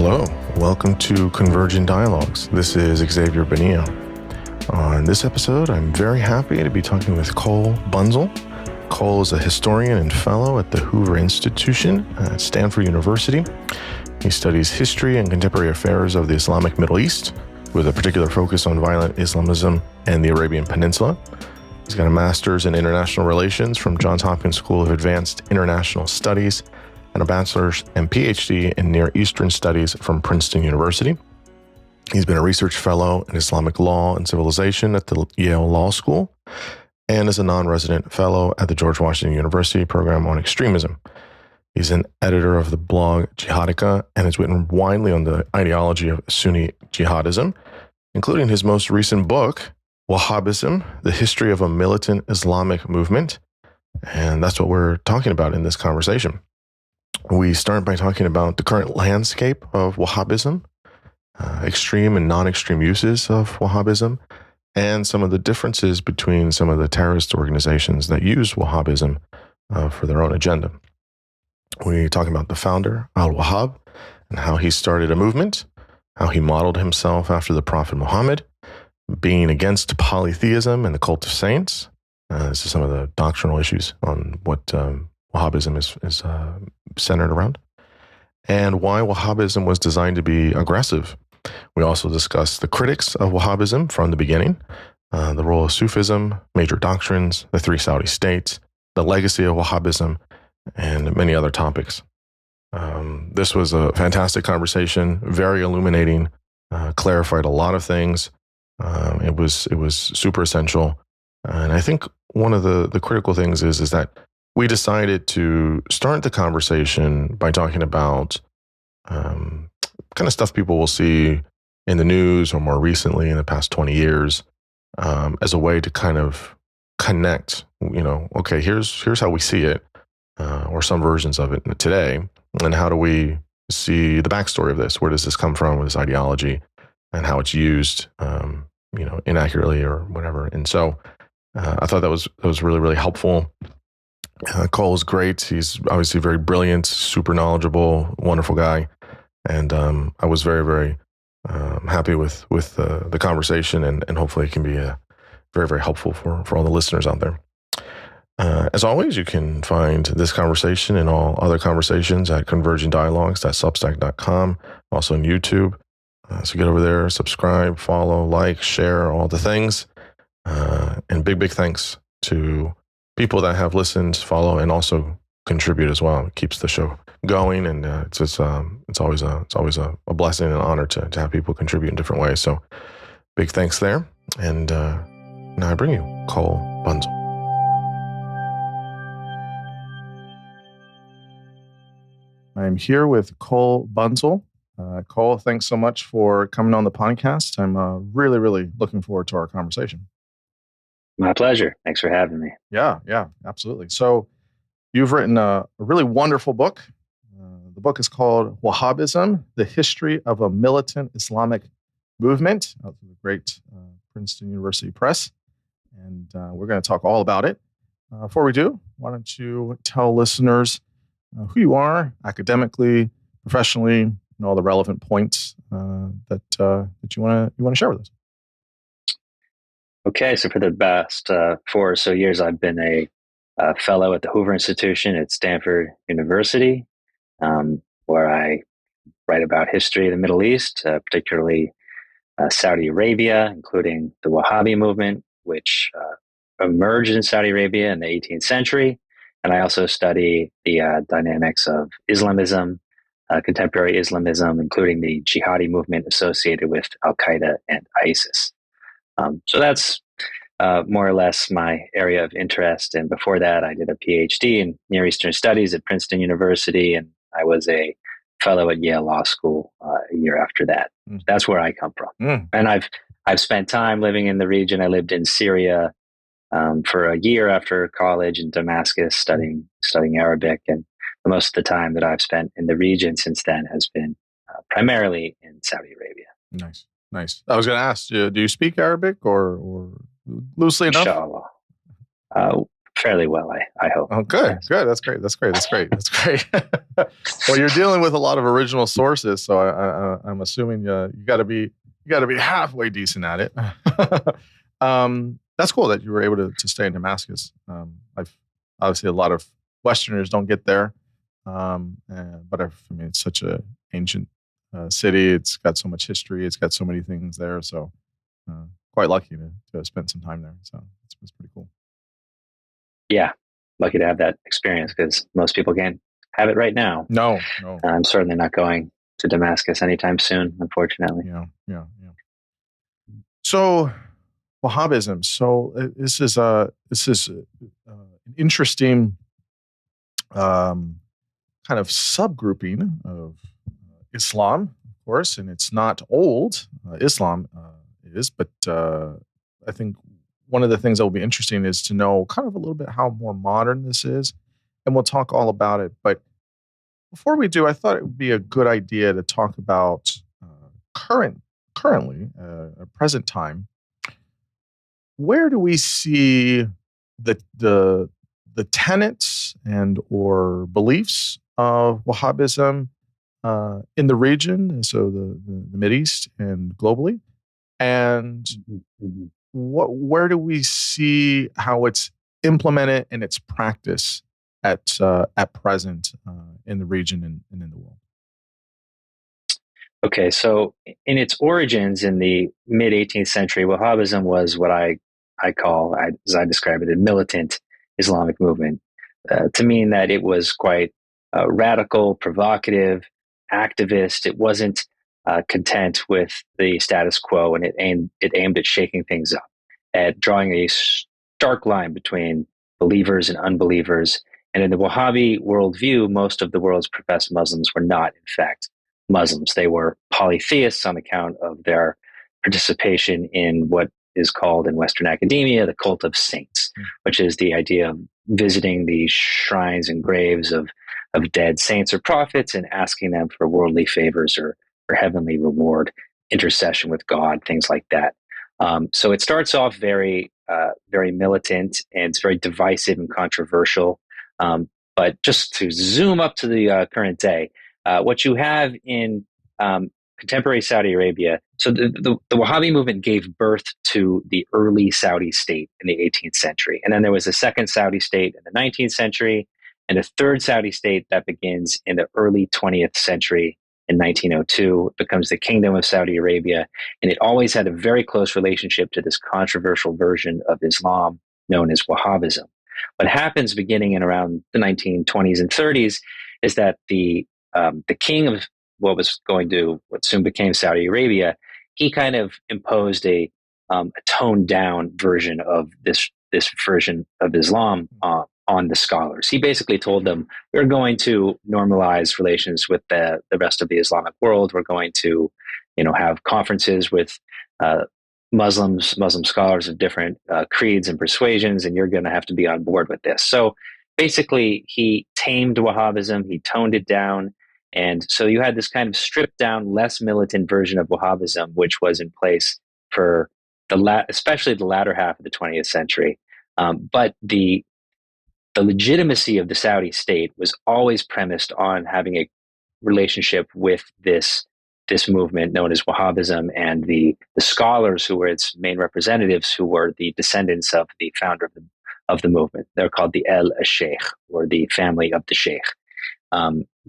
Hello, welcome to Convergent Dialogues. This is Xavier Bonilla. On this episode, I'm very happy to be talking with Cole Bunzel. Cole is a historian and fellow at the Hoover Institution at Stanford University. He studies history and contemporary affairs of the Islamic Middle East, with a particular focus on violent Islamism and the Arabian Peninsula. He's got a master's in international relations from Johns Hopkins School of Advanced International Studies and a bachelor's and PhD in Near Eastern Studies from Princeton University. He's been a research fellow in Islamic law and civilization at the Yale Law School and is a non-resident fellow at the George Washington University program on extremism. He's an editor of the blog Jihadica and has written widely on the ideology of Sunni jihadism, including his most recent book, Wahhābism, The History of a Militant Islamic Movement. And that's what we're talking about in this conversation. We start by talking about the current landscape of Wahhabism, extreme and non-extreme uses of Wahhabism, and some of the differences between some of the terrorist organizations that use Wahhabism for their own agenda. We talk about the founder, al-Wahhab, and how he started a movement, how he modeled himself after the Prophet Muhammad, being against polytheism and the cult of saints. This is some of the doctrinal issues on what Wahhabism is centered around, and why Wahhabism was designed to be aggressive. We also discuss the critics of Wahhabism from the beginning, the role of Sufism, major doctrines, the three Saudi states, the legacy of Wahhabism, and many other topics. This was a fantastic conversation, very illuminating, clarified a lot of things. It was super essential. And I think one of the critical things is that we decided to start the conversation by talking about kind of stuff people will see in the news or more recently in the past 20 years as a way to kind of connect, okay, here's how we see it, or some versions of it today, and how do we see the backstory of this? Where does this come from with this ideology and how it's used, inaccurately or whatever. And so I thought that was really, really helpful. Cole is great. He's obviously very brilliant, super knowledgeable, wonderful guy. And I was very, very happy with the conversation, and hopefully it can be very, very helpful for all the listeners out there. As always, you can find this conversation and all other conversations at convergentdialogues.substack.com, also on YouTube. So get over there, subscribe, follow, like, share, all the things. And big thanks to people that have listened, follow, and also contribute as well. It keeps the show going, and it's always a blessing and an honor to have people contribute in different ways. So big thanks there. And now I bring you Cole Bunzel. I'm here with Cole Bunzel. Cole, thanks so much for coming on the podcast. I'm really, really looking forward to our conversation. My pleasure. Thanks for having me. Yeah, absolutely. So you've written a really wonderful book. The book is called Wahhābism, The History of a Militant Islamic Movement, out of the great Princeton University Press. And we're going to talk all about it. Before we do, why don't you tell listeners who you are academically, professionally, and all the relevant points that you want to share with us. Okay, so for the past 4 or so years, I've been a fellow at the Hoover Institution at Stanford University, where I write about history of the Middle East, particularly Saudi Arabia, including the Wahhabi movement, which emerged in Saudi Arabia in the 18th century. And I also study the dynamics of Islamism, contemporary Islamism, including the jihadi movement associated with al-Qaeda and ISIS. So that's more or less my area of interest. And before that, I did a PhD in Near Eastern Studies at Princeton University, and I was a fellow at Yale Law School a year after that. That's where I come from. And I've spent time living in the region. I lived in Syria for a year after college in Damascus, studying Arabic, and most of the time that I've spent in the region since then has been primarily in Saudi Arabia. Nice. I was going to ask, do you speak Arabic or loosely enough? Inshallah. fairly well, I hope. Oh, good, Yes. good. That's great. That's great. That's great. That's great. Well, you're dealing with a lot of original sources, so I'm assuming you got to be halfway decent at it. That's cool that you were able to stay in Damascus. I've obviously a lot of Westerners don't get there, but I mean it's such a ancient city. It's got so much history. It's got so many things there. So quite lucky to have spent some time there. So it's pretty cool. Yeah, lucky to have that experience because most people can't have it right now. No. I'm certainly not going to Damascus anytime soon, unfortunately. Yeah. So, Wahhabism. So this is an interesting kind of subgrouping of Islam, of course, and it's not old. Islam is, but I think one of the things that will be interesting is to know kind of a little bit how more modern this is, and we'll talk all about it. But before we do, I thought it would be a good idea to talk about currently, present time. Where do we see the tenets and or beliefs of Wahhabism in the region, so the Mideast and globally, and where do we see how it's implemented in its practice at present in the region and in the world? Okay, so in its origins in the mid 18th century, Wahhabism was what I call, as I describe it, a militant Islamic movement, to mean that it was quite radical, provocative, activist. It wasn't content with the status quo, and it aimed at shaking things up, at drawing a stark line between believers and unbelievers. And in the Wahhabi worldview, most of the world's professed Muslims were not, in fact, Muslims. They were polytheists on account of their participation in what is called in Western academia the cult of saints, which is the idea of visiting the shrines and graves of dead saints or prophets and asking them for worldly favors or heavenly reward, intercession with God, things like that. So it starts off very militant, and it's very divisive and controversial. But just to zoom up to the current day, what you have in contemporary Saudi Arabia, so the Wahhabi movement gave birth to the early Saudi state in the 18th century. And then there was a second Saudi state in the 19th century, and a third Saudi state that begins in the early 20th century in 1902. It becomes the Kingdom of Saudi Arabia, and it always had a very close relationship to this controversial version of Islam known as Wahhabism. What happens beginning in around the 1920s and 30s is that the king of what soon became Saudi Arabia, he kind of imposed a toned down version of this version of Islam on the scholars. He basically told them, we're going to normalize relations with the rest of the Islamic world. We're going to, have conferences with Muslim scholars of different creeds and persuasions, and you're going to have to be on board with this. So basically, he tamed Wahhabism, he toned it down, and so you had this kind of stripped down, less militant version of Wahhabism, which was in place for especially the latter half of the 20th century. But the legitimacy of the Saudi state was always premised on having a relationship with this movement known as Wahhabism, and the scholars who were its main representatives, who were the descendants of the founder of the movement. They're called the al-Sheikh, or the family of the Sheikh.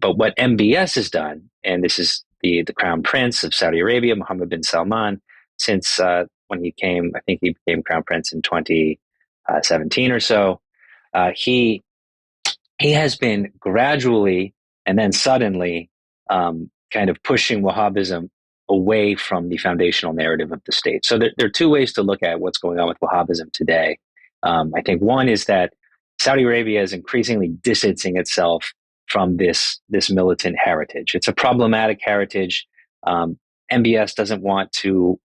But what MBS has done, and this is the Crown Prince of Saudi Arabia, Mohammed bin Salman, since when he came, I think he became Crown Prince in 2017 or so, he has been gradually and then suddenly kind of pushing Wahhabism away from the foundational narrative of the state. So there are two ways to look at what's going on with Wahhabism today. I think one is that Saudi Arabia is increasingly distancing itself from this militant heritage. It's a problematic heritage. MBS doesn't want to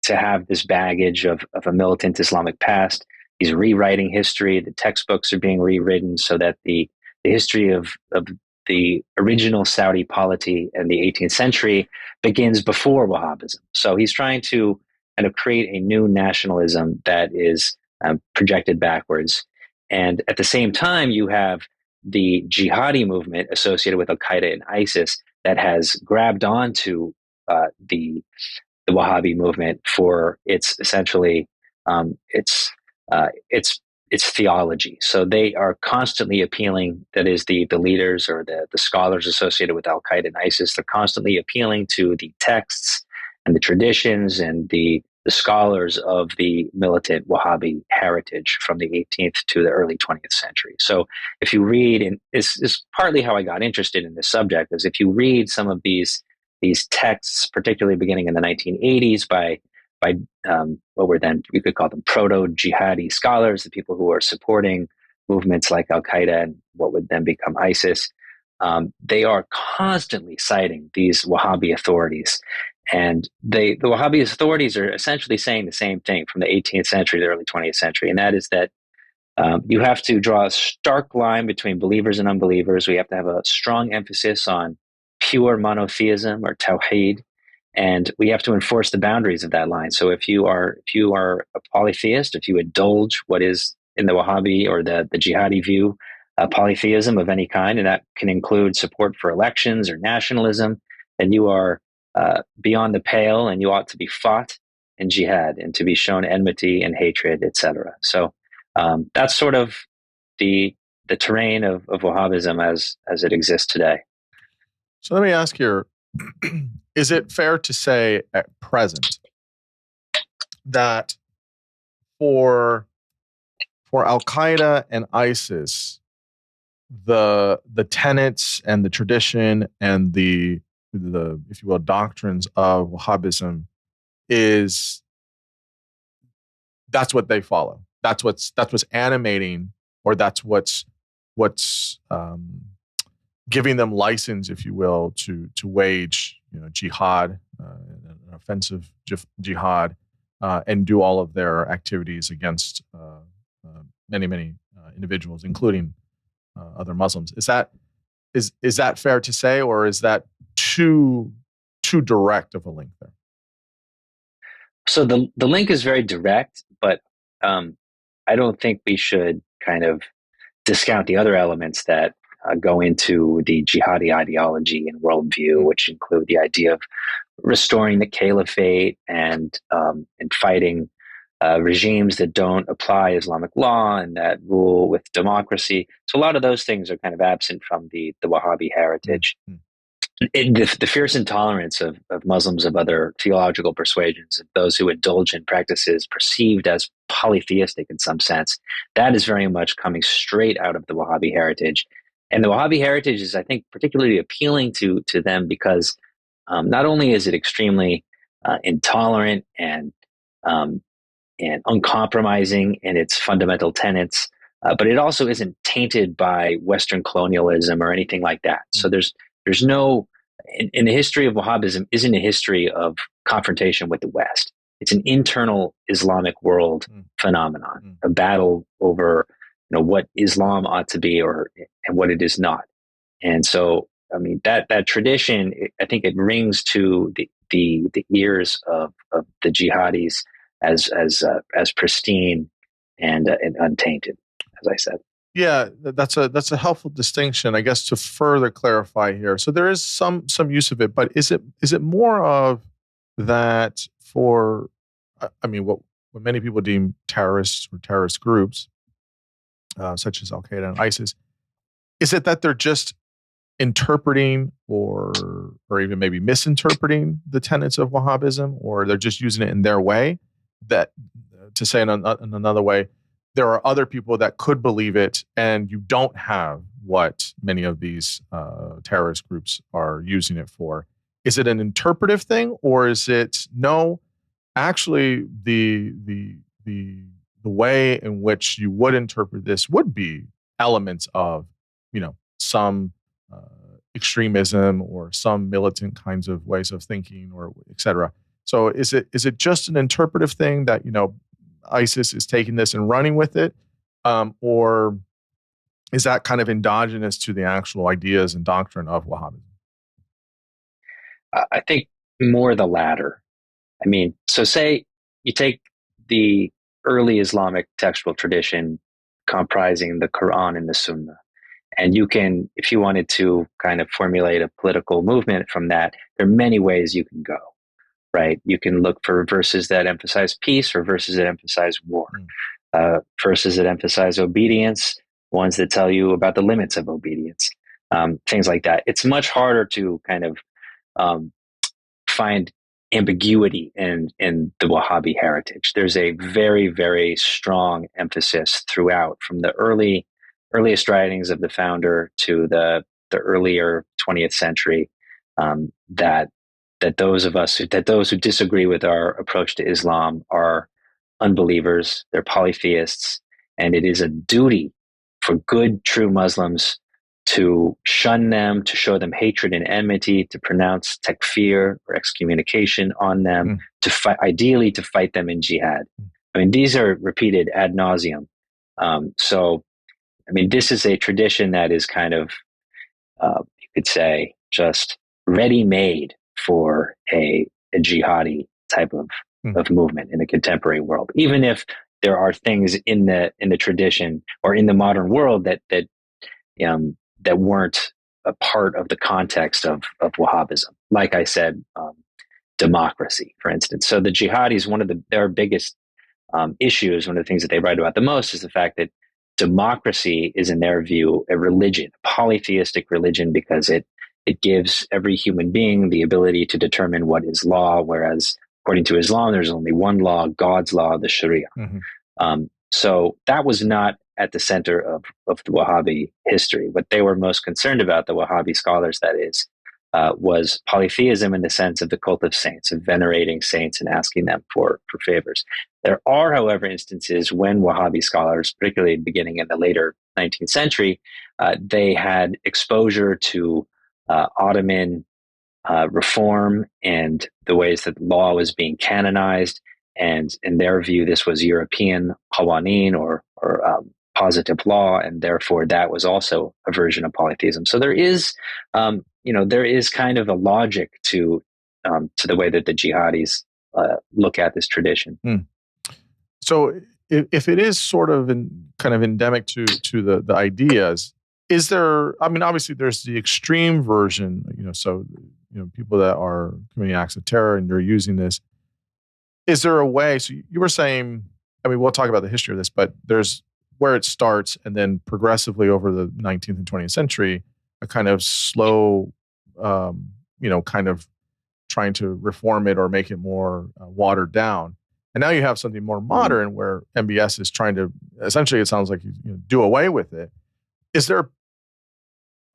have this baggage of a militant Islamic past. He's rewriting history. The textbooks are being rewritten so that the history of the original Saudi polity in the 18th century begins before Wahhabism. So he's trying to kind of create a new nationalism that is projected backwards. And at the same time, you have the jihadi movement associated with Al Qaeda and ISIS that has grabbed onto the Wahhabi movement for its essentially um, its uh, its its theology. So they are constantly appealing. That is the leaders or the scholars associated with Al Qaeda and ISIS. They're constantly appealing to the texts and the traditions and the scholars of the militant Wahhabi heritage from the 18th to the early 20th century. So if you read, and this is partly how I got interested in this subject, is if you read some of these texts, particularly beginning in the 1980s by what were then, you could call them proto-jihadi scholars, the people who were supporting movements like Al-Qaeda and what would then become ISIS. They are constantly citing these Wahhabi authorities. And the Wahhabi authorities are essentially saying the same thing from the 18th century to the early 20th century. And that is that you have to draw a stark line between believers and unbelievers. We have to have a strong emphasis on pure monotheism or tawheed, and we have to enforce the boundaries of that line. So if you are a polytheist, if you indulge what is in the Wahhabi or the jihadi view, polytheism of any kind, and that can include support for elections or nationalism, then you are beyond the pale, and you ought to be fought in jihad and to be shown enmity and hatred, etc. So that's sort of the terrain of Wahhabism as it exists today. So let me ask here, is it fair to say at present that for Al-Qaeda and ISIS, the tenets and the tradition and the if you will doctrines of Wahhabism is that's what they follow. That's what's animating, or that's what's giving them license, if you will, to wage jihad, an offensive jihad, and do all of their activities against many individuals, including other Muslims. Is that fair to say, or is that too direct of a link there? So the link is very direct, but I don't think we should kind of discount the other elements that go into the jihadi ideology and worldview, which include the idea of restoring the caliphate and fighting regimes that don't apply Islamic law and that rule with democracy. So a lot of those things are kind of absent from the Wahhabi heritage. Mm-hmm. The fierce intolerance of Muslims of other theological persuasions, those who indulge in practices perceived as polytheistic in some sense, that is very much coming straight out of the Wahhabi heritage. And the Wahhabi heritage is, I think, particularly appealing to them because not only is it extremely intolerant and uncompromising in its fundamental tenets, but it also isn't tainted by Western colonialism or anything like that. So there's no in the history of Wahhabism isn't a history of confrontation with the West. It's an internal Islamic world phenomenon, a battle over what Islam ought to be and what it is not. And so, I mean, that tradition, I think it rings to the ears of the jihadis as pristine and untainted, as I said. Yeah, that's a helpful distinction, I guess, to further clarify here. So there is some use of it, but is it more of that for, I mean, what many people deem terrorists or terrorist groups, such as Al Qaeda and ISIS, is it that they're just interpreting or even maybe misinterpreting the tenets of Wahhabism, or they're just using it in their way? That, to say in another way, there are other people that could believe it, and you don't have what many of these terrorist groups are using it for. Is it an interpretive thing, or is it no? Actually, the way in which you would interpret this would be elements of, some extremism or some militant kinds of ways of thinking, or et cetera. So is it just an interpretive thing that ISIS is taking this and running with it, or is that kind of endogenous to the actual ideas and doctrine of Wahhabism? I think more the latter. I mean, so say you take the early Islamic textual tradition comprising the Quran and the Sunnah. And you can, if you wanted to kind of formulate a political movement from that, there are many ways you can go, right? You can look for verses that emphasize peace or verses that emphasize war, verses that emphasize obedience, ones that tell you about the limits of obedience, things like that. It's much harder to kind of find ambiguity in the Wahhabi heritage. There's a very, very strong emphasis throughout, from the earliest writings of the founder to the earlier 20th century, that those who disagree with our approach to Islam are unbelievers, they're polytheists, and it is a duty for good, true Muslims to shun them, to show them hatred and enmity, to pronounce takfir or excommunication on them, to ideally to fight them in jihad. I mean, these are repeated ad nauseum. So, I mean, this is a tradition that is kind of, you could say, just ready-made for a jihadi type of movement in the contemporary world. Even if there are things in the tradition or in the modern world that weren't a part of the context of Wahhabism. Like I said, democracy, for instance. So the jihadis, their biggest issues, one of the things that they write about the most, is the fact that democracy is, in their view, a religion, a polytheistic religion, because it gives every human being the ability to determine what is law, whereas according to Islam, there's only one law, God's law, the Sharia. So that was not at the center of the Wahhabi history. What they were most concerned about, the Wahhabi scholars, that is, was polytheism in the sense of the cult of saints, of venerating saints and asking them for favors. There are, however, instances when Wahhabi scholars, particularly beginning in the later 19th century, they had exposure to Ottoman reform and the ways that law was being canonized. And in their view, this was European qawaneen or positive law, and therefore that was also a version of polytheism. So there is, there is kind of a logic to the way that the jihadis look at this tradition. So if it is sort of kind of endemic to the ideas, is there? I mean, obviously there's the extreme version. People that are committing acts of terror and they're using this. Is there a way? So you were saying, I mean, we'll talk about the history of this, but there's where it starts, and then progressively over the 19th and 20th century, a kind of slow, kind of trying to reform it or make it more watered down. And now you have something more modern where MBS is trying to, essentially, it sounds like do away with it. Is there,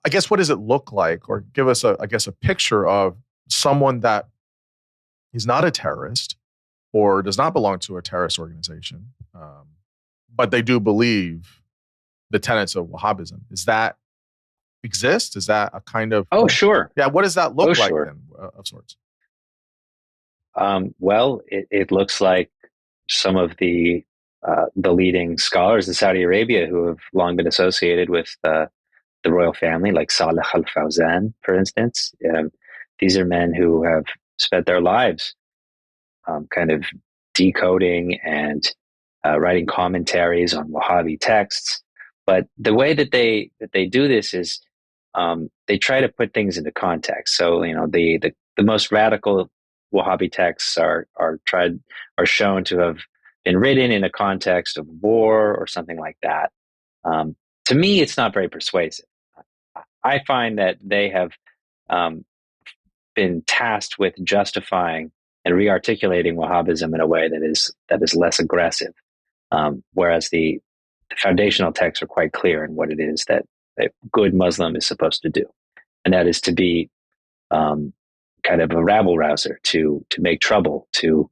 I guess, what does it look like, or give us a picture of someone that is not a terrorist or does not belong to a terrorist organization, but they do believe the tenets of Wahhabism? Does that exist? Is that a kind of... Oh, sure. Yeah, what does that look like then, of sorts? Well, it looks like some of the leading scholars in Saudi Arabia who have long been associated with the royal family, like Saleh al-Fawzan, for instance. These are men who have spent their lives kind of decoding and writing commentaries on Wahhabi texts. But the way that they do this is they try to put things into context. So the most radical Wahhabi texts are shown to have been written in a context of war or something like that. To me, it's not very persuasive. I find that they have been tasked with justifying and re-articulating Wahhabism in a way that is less aggressive, whereas the foundational texts are quite clear in what it is that a good Muslim is supposed to do, and that is to be kind of a rabble-rouser, to make trouble, to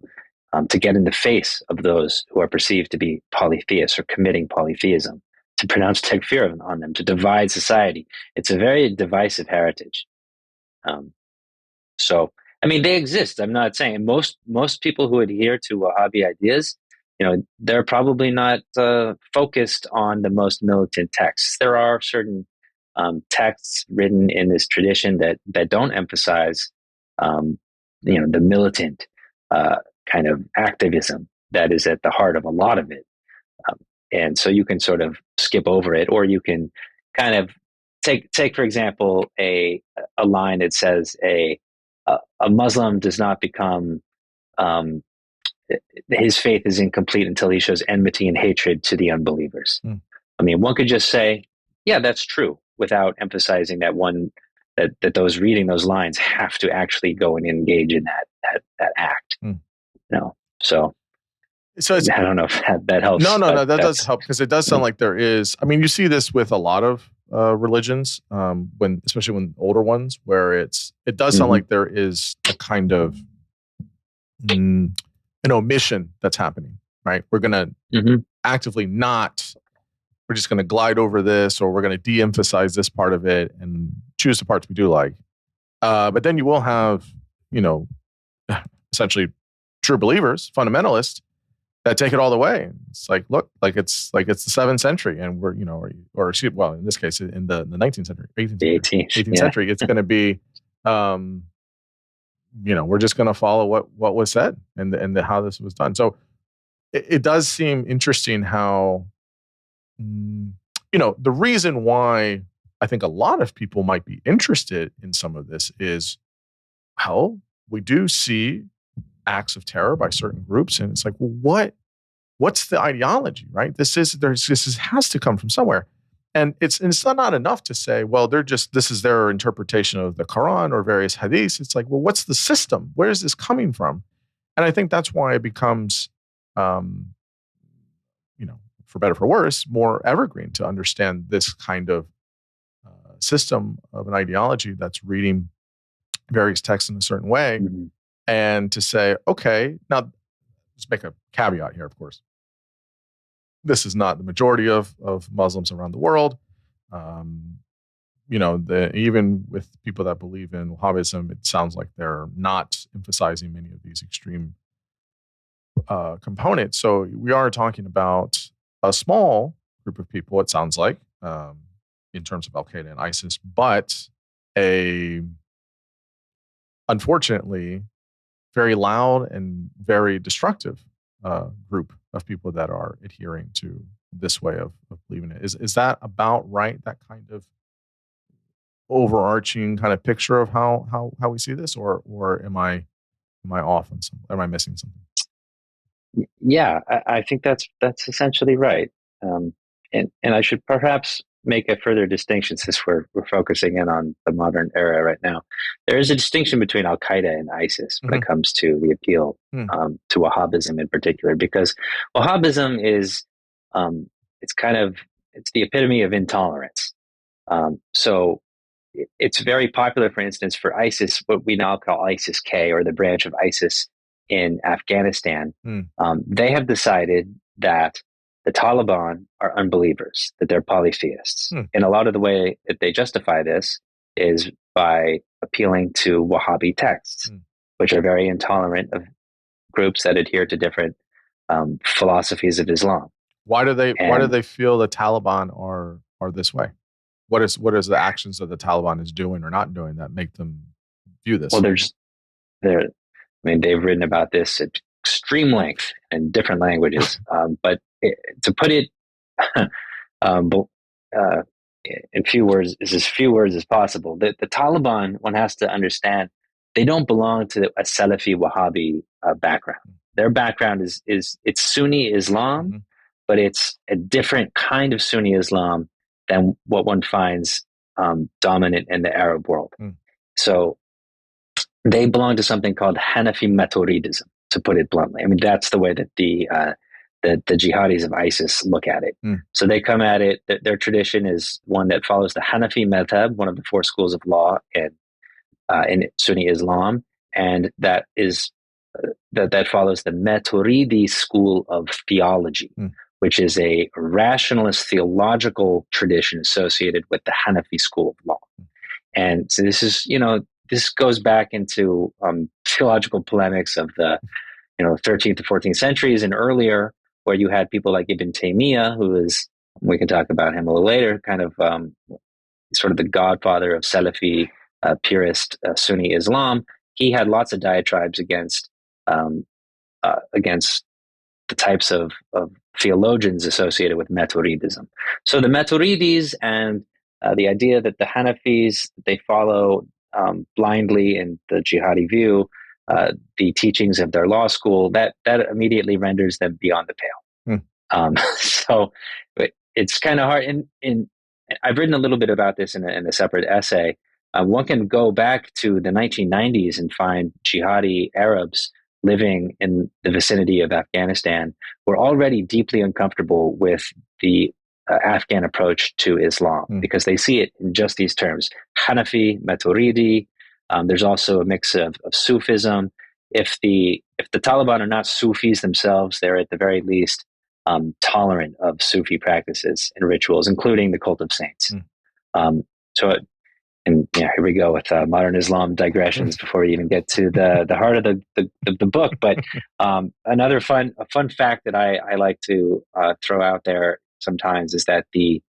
get in the face of those who are perceived to be polytheists or committing polytheism, to pronounce takfir on them, to divide society. It's a very divisive heritage. So, I mean, they exist. I'm not saying most people who adhere to Wahhabi ideas, they're probably not focused on the most militant texts. There are certain texts written in this tradition that don't emphasize, the militant kind of activism that is at the heart of a lot of it. and so you can sort of skip over it, or you can kind of take for example a line that says a Muslim does not become um, his faith is incomplete until he shows enmity and hatred to the unbelievers. I mean, one could just say, yeah, that's true, without emphasizing that that those reading those lines have to actually go and engage in that act. So I don't know if that helps. No, that does help, because it does sound like there is. I mean, you see this with a lot of religions, especially when older ones, where it does sound like there is a kind of an omission that's happening, right? We're going to actively not. We're just going to glide over this, or we're going to de-emphasize this part of it and choose the parts we do like. But then you will have, essentially true believers, fundamentalists, that take it all the way. It's like, look, it's the 7th century, and we're, well, in this case, in the 19th century, 18th century, it's going to be, we're just going to follow what was said and how this was done. So it does seem interesting how, the reason why I think a lot of people might be interested in some of this is, well, we do see acts of terror by certain groups, and it's like, well, what's the ideology, right? This has to come from somewhere, and it's not enough to say, well, this is their interpretation of the Quran or various hadiths. It's like, well, what's the system? Where is this coming from? And I think that's why it becomes, for better or for worse, more evergreen to understand this kind of system of an ideology that's reading various texts in a certain way. And to say, okay, now let's make a caveat here, of course. This is not the majority of Muslims around the world. Even with people that believe in Wahhabism, it sounds like they're not emphasizing many of these extreme components. So we are talking about a small group of people, it sounds like, in terms of Al-Qaeda and ISIS, but unfortunately, very loud and very destructive group of people that are adhering to this way of believing it. Is that about right? That kind of overarching kind of picture of how we see this, or am I off on something? Am I missing something? Yeah, I think that's essentially right. And I should perhaps make a further distinction, since we're focusing in on the modern era right now. There is a distinction between Al-Qaeda and ISIS when it comes to the appeal to Wahhabism in particular, because Wahhabism is it's the epitome of intolerance. So it's very popular, for instance, for ISIS, what we now call ISIS-K, or the branch of ISIS in Afghanistan. They have decided that the Taliban are unbelievers, that they're polytheists. And a lot of the way that they justify this is by appealing to Wahhabi texts, which are very intolerant of groups that adhere to different philosophies of Islam. Why do they feel the Taliban are this way? What is the actions that the Taliban is doing or not doing that make them view this? Well, they've written about this at extreme length in different languages, but to put it in few words, is as few words as possible. The Taliban, one has to understand, they don't belong to a Salafi Wahhabi background. Their background is it's Sunni Islam, but it's a different kind of Sunni Islam than what one finds dominant in the Arab world. So they belong to something called Hanafi Maturidism, to put it bluntly. I mean, that's the way that the jihadis of ISIS look at it. So they come at it, their tradition is one that follows the Hanafi madhab, one of the 4 schools of law in Sunni Islam, and that is that follows the Maturidi school of theology, which is a rationalist theological tradition associated with the Hanafi school of law. And so this is, this goes back into theological polemics of the 13th to 14th centuries and earlier, where you had people like Ibn Taymiyyah, who is, we can talk about him a little later, kind of sort of the godfather of Salafi purist Sunni Islam. He had lots of diatribes against the types of theologians associated with Maturidism. So the Maturidis and the idea that the Hanafis, they follow blindly in the jihadi view, the teachings of their law school, that immediately renders them beyond the pale. So it's kind of hard. I've written a little bit about this in a separate essay. One can go back to the 1990s and find jihadi Arabs living in the vicinity of Afghanistan were already deeply uncomfortable with the Afghan approach to Islam because they see it in just these terms: Hanafi, Maturidi. There's also a mix of Sufism. If the Taliban are not Sufis themselves, they're at the very least tolerant of Sufi practices and rituals, including the cult of saints. Here we go with modern Islam digressions before we even get to the heart of the book. But another fun fact that I like to throw out there sometimes is that the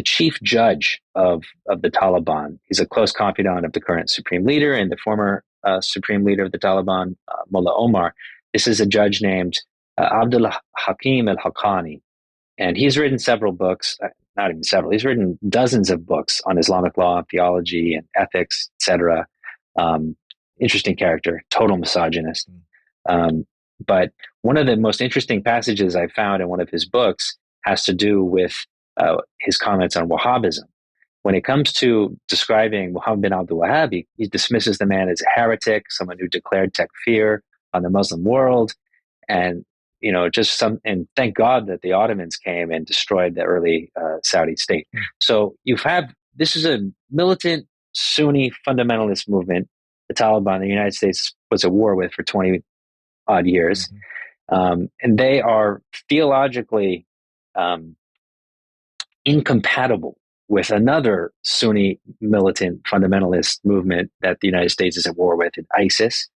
chief judge of the Taliban, he's a close confidant of the current supreme leader and the former supreme leader of the Taliban, Mullah Omar. This is a judge named Abdul Hakim al-Haqqani, and he's written several books. Not even several. He's written dozens of books on Islamic law, theology, and ethics, etc. Interesting character, total misogynist. But one of the most interesting passages I found in one of his books has to do with his comments on Wahhabism. When it comes to describing Muhammad bin Abdul Wahhab, he dismisses the man as a heretic, someone who declared takfir on the Muslim world, and and thank God that the Ottomans came and destroyed the early Saudi state. So this is a militant Sunni fundamentalist movement. The Taliban, the United States was at war with for 20 odd years. And they are theologically incompatible with another Sunni militant fundamentalist movement that the United States is at war with, ISIS.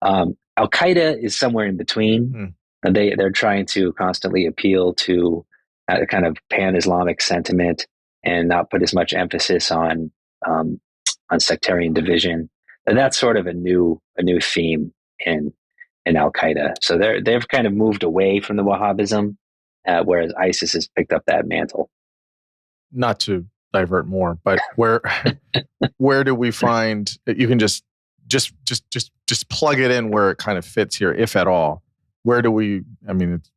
Al-Qaeda is somewhere in between. They're trying to constantly appeal to a kind of pan-Islamic sentiment and not put as much emphasis on sectarian division. And that's sort of a new theme in Al-Qaeda. So they've kind of moved away from the Wahhabism, whereas ISIS has picked up that mantle. Not to divert more, but where do we find? You can just plug it in where it kind of fits here, if at all. Where do we, it's,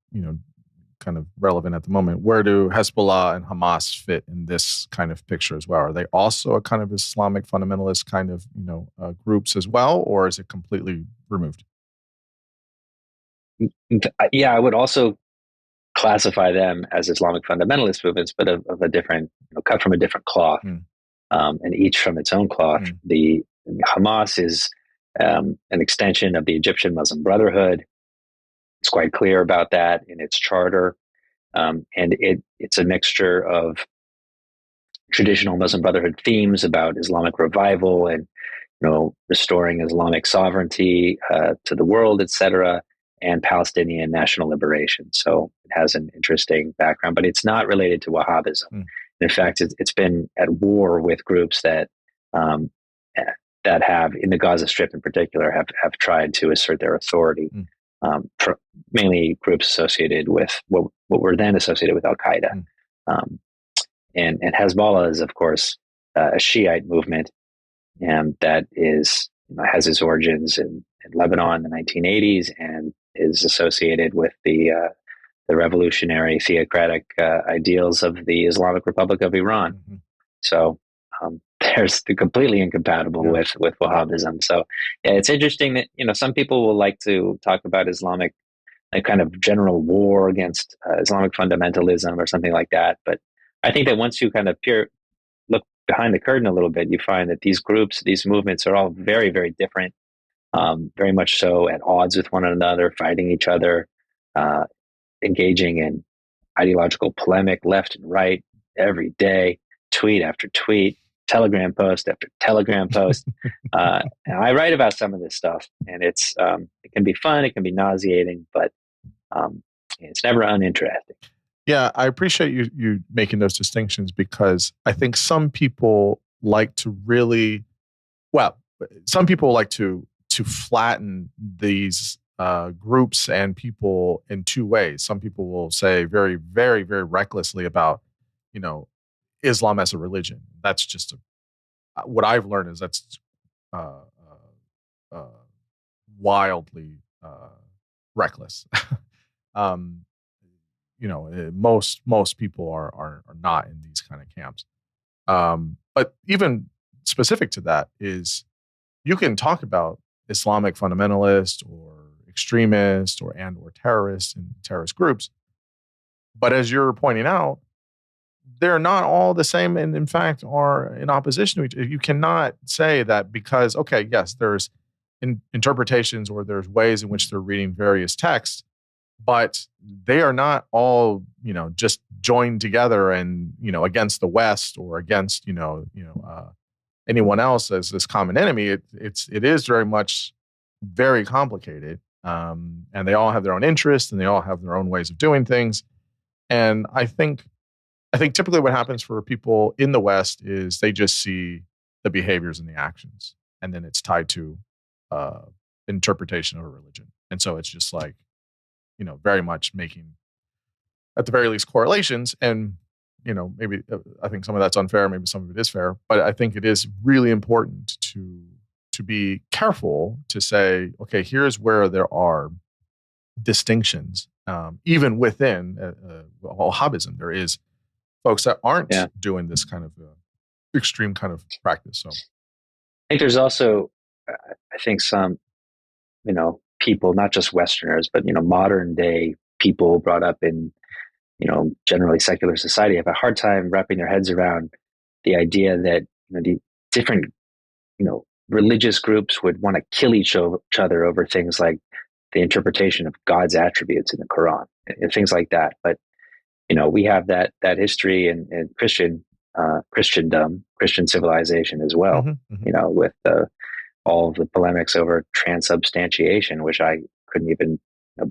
kind of relevant at the moment. Where do Hezbollah and Hamas fit in this kind of picture as well? Are they also a kind of Islamic fundamentalist kind of, groups as well, or is it completely removed? Yeah, I would also classify them as Islamic fundamentalist movements, but of a different, cut from a different cloth, and each from its own cloth. The Hamas is an extension of the Egyptian Muslim Brotherhood. It's quite clear about that in its charter. And it's a mixture of traditional Muslim Brotherhood themes about Islamic revival and, restoring Islamic sovereignty to the world, etc., and Palestinian national liberation. So it has an interesting background, but it's not related to Wahhabism. In fact, it's been at war with groups that have, in the Gaza Strip in particular, have tried to assert their authority. Mainly groups associated with what were then associated with Al-Qaeda. And Hezbollah is, of course, a Shiite movement that has its origins in Lebanon in the 1980s and is associated with the revolutionary theocratic ideals of the Islamic Republic of Iran. So there's completely incompatible with Wahhabism. So yeah, it's interesting that some people will like to talk about Islamic, a kind of general war against Islamic fundamentalism or something like that. But I think that once you kind of look behind the curtain a little bit, you find that these groups, these movements are all very, very different, very much so at odds with one another, fighting each other, engaging in ideological polemic left and right every day, tweet after tweet, Telegram post after Telegram post. And I write about some of this stuff, and it can be fun, it can be nauseating, but it's never uninteresting. Yeah, I appreciate you making those distinctions, because I think some people like to flatten these groups and people in two ways. Some people will say very, very, very recklessly about, Islam as a religion. That's just what I've learned is that's uh, uh, wildly reckless. um, most people are not in these kind of camps. But even specific to that is you can talk about Islamic fundamentalist or extremist or terrorists and terrorist groups, but as you're pointing out, they're not all the same, and in fact are in opposition to each other. You cannot say that because, okay, yes, there's interpretations or there's ways in which they're reading various texts, but they are not all, just joined together and, against the West or against, anyone else as this common enemy. It is very much very complicated, and they all have their own interests and they all have their own ways of doing things. And I think typically what happens for people in the West is they just see the behaviors and the actions, and then it's tied to interpretation of a religion. And so it's just like, very much making, at the very least, correlations. And, maybe I think some of that's unfair, maybe some of it is fair, but I think it is really important to be careful to say, okay, here's where there are distinctions. Even within Wahhabism, there is folks that aren't doing this kind of extreme kind of practice. So I think there's also, some, people, not just Westerners, but, modern day people brought up in, generally secular society have a hard time wrapping their heads around the idea that, the different, religious groups would want to kill each other over things like the interpretation of God's attributes in the Quran and things like that. But, we have that history in Christendom, Christian civilization as well, with all of the polemics over transubstantiation, which I couldn't even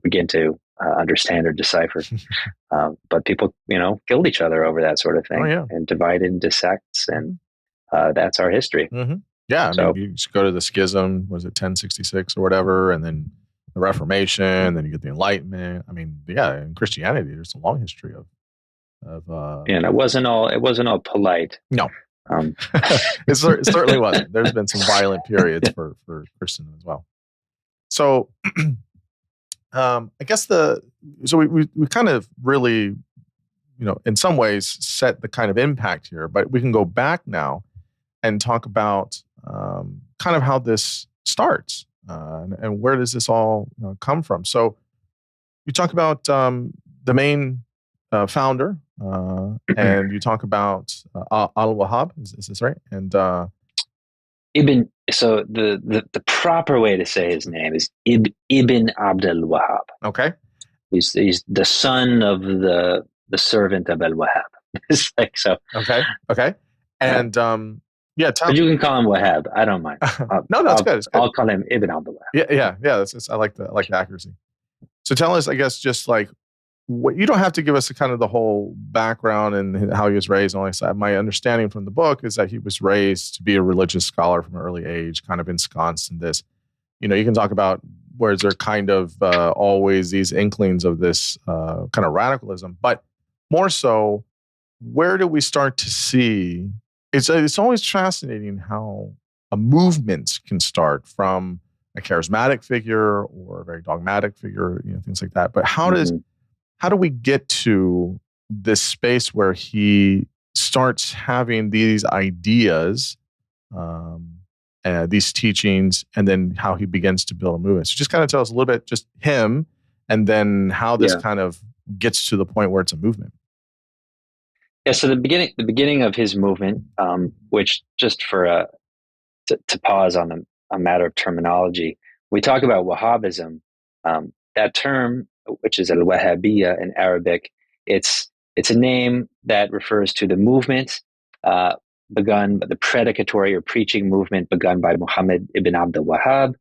begin to understand or decipher. But people, killed each other over that sort of thing and divided into sects. And that's our history. Yeah. I mean, you just go to the schism, was it 1066 or whatever? And then the Reformation, then you get the Enlightenment. I mean, in Christianity, there's a long history of and it wasn't all polite. No. It certainly wasn't. There's been some violent periods for Christendom as well. So I guess we kind of really, in some ways set the kind of impact here, but we can go back now and talk about kind of how this starts and where does this all come from. So you talk about the main founder, and you talk about al-Wahhab. Is this right? And Ibn. So the proper way to say his name is Ibn Abdul Wahhab. Okay. He's the son of the servant of al-Wahhab. It's like so. Okay. And but you can call him Wahhab. I don't mind. No, it's good. It's good. I'll call him Ibn Abdul Wahhab. Yeah. I like the accuracy. So tell us, I guess, just like, you don't have to give us the whole background and how he was raised and all that. My understanding from the book is that he was raised to be a religious scholar from an early age, kind of ensconced in this. You can talk about where there kind of always these inklings of this kind of radicalism, but more so, where do we start to see? It's always fascinating how a movement can start from a charismatic figure or a very dogmatic figure, things like that. But how do we get to this space where he starts having these ideas, these teachings, and then how he begins to build a movement? So just kind of tell us a little bit, just him, and then how this kind of gets to the point where it's a movement. Yeah. So the beginning of his movement, which just for to pause on a matter of terminology, we talk about Wahhabism. That term, which is al-Wahhabiyya in Arabic, it's a name that refers to the movement begun, the predicatory or preaching movement begun by Muhammad ibn Abdul Wahhab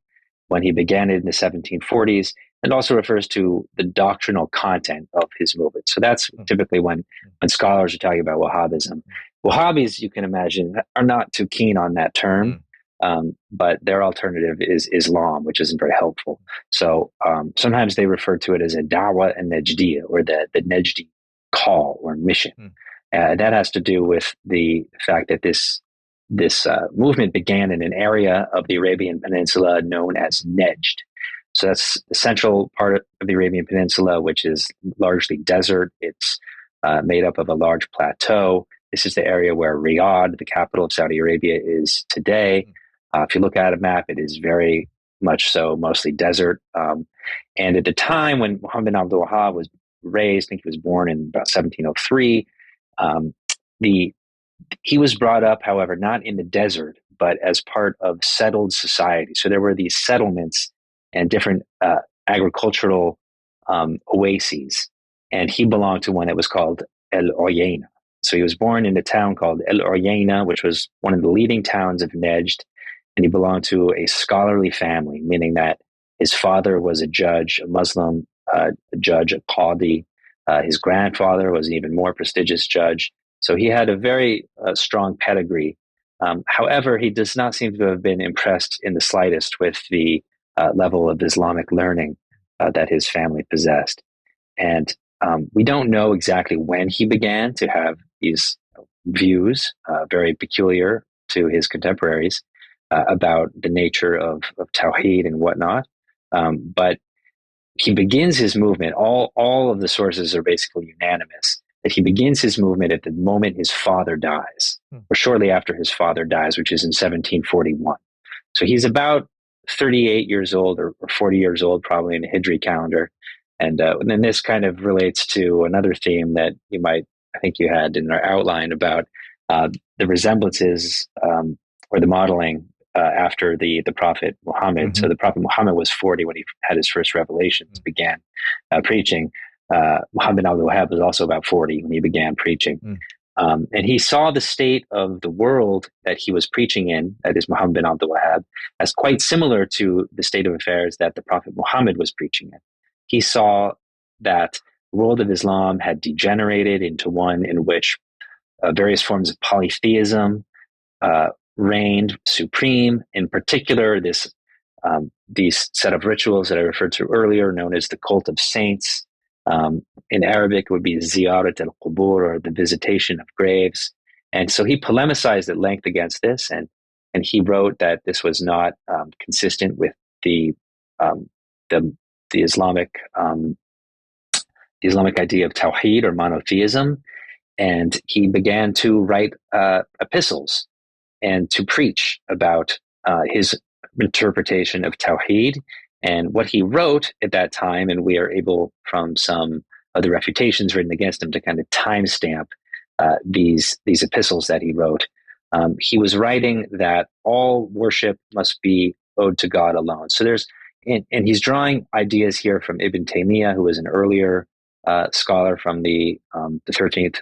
when he began it in the 1740s, and also refers to the doctrinal content of his movement. So that's typically when scholars are talking about Wahhabism. Wahhabis, you can imagine, are not too keen on that term but their alternative is Islam, which isn't very helpful. So sometimes they refer to it as a da'wah and najdiyah, or the Najdi call or mission. That has to do with the fact that this movement began in an area of the Arabian Peninsula known as Najd. So that's the central part of the Arabian Peninsula, which is largely desert. It's made up of a large plateau. This is the area where Riyadh, the capital of Saudi Arabia, is today. If you look at a map, it is very much so, mostly desert. And at the time when Muhammad bin Abdul Wahhab was raised, I think he was born in about 1703, he was brought up, however, not in the desert, but as part of settled society. So there were these settlements and different agricultural oases. And he belonged to one that was called al-Uyayna. So he was born in a town called al-Uyayna, which was one of the leading towns of Najd. And he belonged to a scholarly family, meaning that his father was a judge, a Muslim judge, a qadi. His grandfather was an even more prestigious judge. So he had a very strong pedigree. However, he does not seem to have been impressed in the slightest with the level of Islamic learning that his family possessed. And we don't know exactly when he began to have these views, very peculiar to his contemporaries, about the nature of Tawheed and whatnot. But he begins his movement. All of the sources are basically unanimous that he begins his movement at the moment his father dies, or shortly after his father dies, which is in 1741. So he's about 38 years old or 40 years old, probably in the Hijri calendar. And then this kind of relates to another theme that I think you had in our outline about the resemblances or the modeling after the Prophet Muhammad. Mm-hmm. So the Prophet Muhammad was 40 when he had his first revelations, began preaching. Muhammad bin Abdul Wahhab was also about 40 when he began preaching. And he saw the state of the world that he was preaching in, that is Muhammad bin Abdul Wahhab, as quite similar to the state of affairs that the Prophet Muhammad was preaching in. He saw that the world of Islam had degenerated into one in which various forms of polytheism reigned supreme. In particular, these set of rituals that I referred to earlier, known as the cult of saints. In Arabic, it would be ziyarat al-qubur, or the visitation of graves. And so he polemicized at length against this, and he wrote that this was not consistent with the Islamic idea of Tawheed or monotheism. And he began to write epistles and to preach about his interpretation of Tawheed. And what he wrote at that time, and we are able from some of the refutations written against him to kind of timestamp these epistles that he wrote. He was writing that all worship must be owed to God alone. So and he's drawing ideas here from Ibn Taymiyyah, who was an earlier scholar from the 13th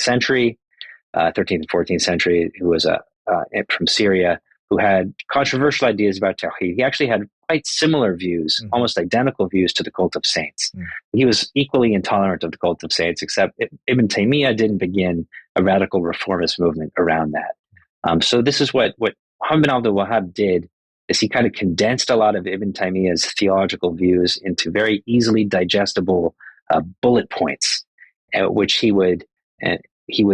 century, 13th and 14th century, who was from Syria, who had controversial ideas about Tawheed. He actually had quite similar views, almost identical views to the cult of saints. He was equally intolerant of the cult of saints, except Ibn Taymiyyah didn't begin a radical reformist movement around that. So this is what Muhammad bin Abdul Wahhab did, is he kind of condensed a lot of Ibn Taymiyyah's theological views into very easily digestible bullet points, which he would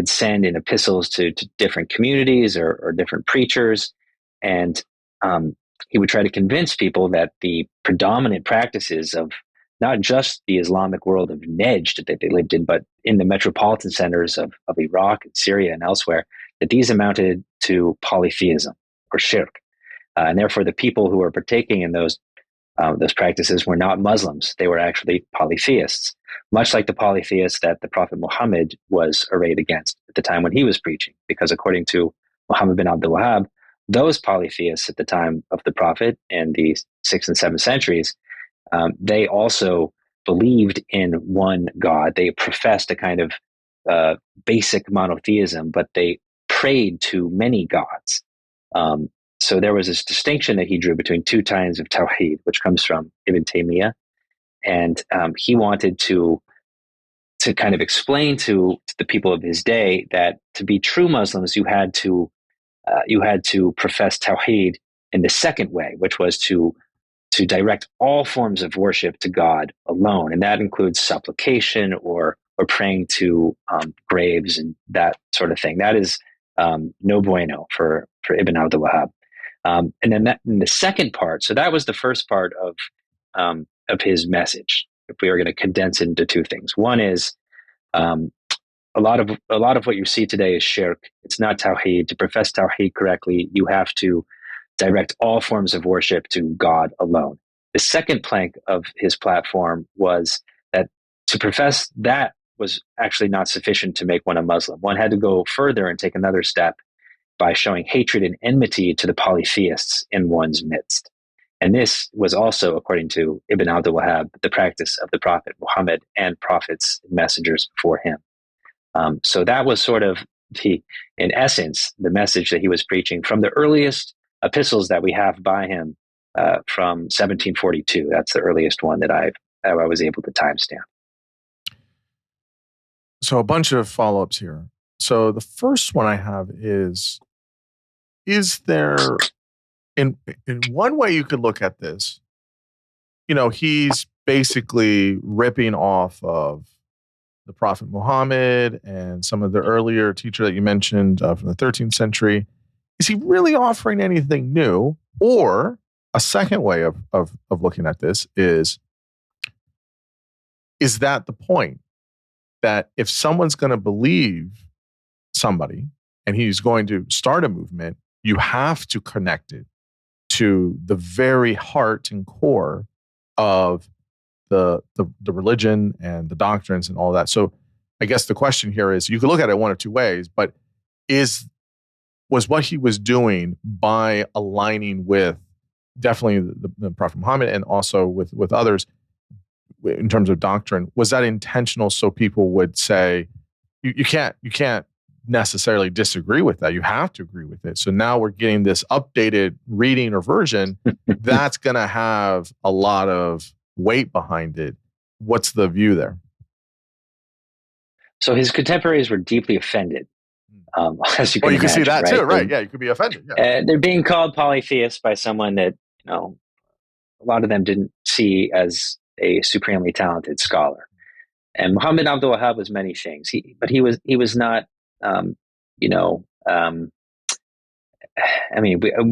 send in epistles to different communities or different preachers. And he would try to convince people that the predominant practices of not just the Islamic world of Najd that they lived in, but in the metropolitan centers of Iraq and Syria and elsewhere, that these amounted to polytheism or shirk. And therefore, the people who were partaking in those practices were not Muslims. They were actually polytheists, much like the polytheists that the Prophet Muhammad was arrayed against at the time when he was preaching. Because according to Muhammad bin Abdul Wahhab, those polytheists at the time of the Prophet in the 6th and 7th centuries, they also believed in one God. They professed a kind of basic monotheism, but they prayed to many gods. So there was this distinction that he drew between two kinds of Tawheed, which comes from Ibn Taymiyyah. And he wanted to kind of explain to the people of his day that to be true Muslims, you had to you had to profess Tawheed in the second way, which was to direct all forms of worship to God alone, and that includes supplication or praying to graves and that sort of thing. That is no bueno for Ibn Abdul Wahhab. And then in the second part, so that was the first part of his message. If we were going to condense it into two things, one is a lot of what you see today is shirk. It's not Tawheed. To profess Tawheed correctly, you have to direct all forms of worship to God alone. The second plank of his platform was that to profess that was actually not sufficient to make one a Muslim. One had to go further and take another step by showing hatred and enmity to the polytheists in one's midst. And this was also, according to Ibn Abdul Wahhab, the practice of the Prophet Muhammad and prophets and messengers before him. So that was sort of in essence, the message that he was preaching from the earliest epistles that we have by him from 1742. That's the earliest one that I was able to timestamp. So a bunch of follow-ups here. So the first one I have is there, in one way you could look at this, he's basically ripping off of the Prophet Muhammad and some of the earlier teacher that you mentioned from the 13th century. Is he really offering anything new? Or a second way of looking at this is that the point that if someone's going to believe somebody and he's going to start a movement, you have to connect it to the very heart and core of the religion and the doctrines and all that. So I guess the question here is, you could look at it one of two ways, but was what he was doing by aligning with definitely the Prophet Muhammad and also with others in terms of doctrine, was that intentional so people would say, you can't necessarily disagree with that. You have to agree with it. So now we're getting this updated reading or version that's going to have a lot of weight behind it. What's the view there? So his contemporaries were deeply offended. As you can you can see that right? too, right? Yeah, you could be offended. Yeah. They're being called polytheists by someone that a lot of them didn't see as a supremely talented scholar. And Muhammad Abdul Wahhab was many things. But he was not. We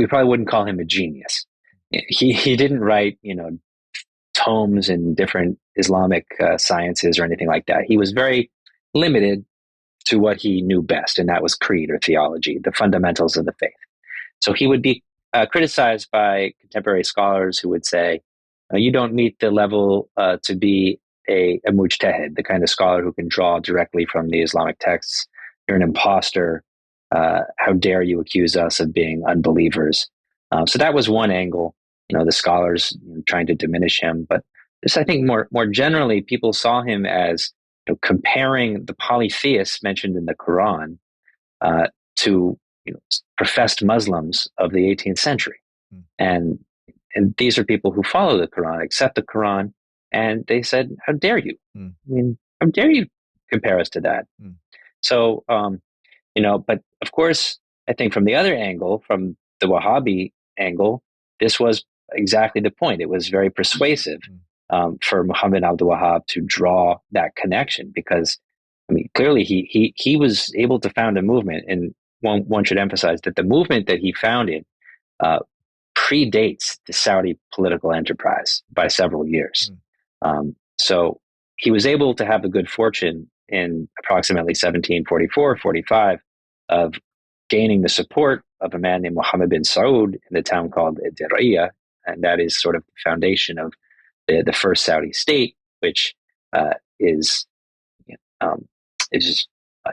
probably wouldn't call him a genius. He didn't write tomes in different Islamic sciences or anything like that. He was very limited to what he knew best, and that was creed or theology, the fundamentals of the faith. So he would be criticized by contemporary scholars who would say, you don't meet the level to be a mujtahid, the kind of scholar who can draw directly from the Islamic texts. You're an imposter. How dare you accuse us of being unbelievers? So that was one angle, the scholars trying to diminish him. But this, I think, more generally, people saw him as comparing the polytheists mentioned in the Quran to professed Muslims of the 18th century. And these are people who follow the Quran, accept the Quran, and they said, how dare you? I mean, how dare you compare us to that? So, but of course, I think from the other angle, from the Wahhabi angle, this was exactly the point. It was very persuasive for Muhammad Abdul Wahhab to draw that connection, because, clearly he was able to found a movement, and one should emphasize that the movement that he founded predates the Saudi political enterprise by several years. So he was able to have the good fortune in approximately 1744-45 of gaining the support of a man named Muhammad bin Saud in the town called Diriyah, and that is sort of the foundation of the first Saudi state, which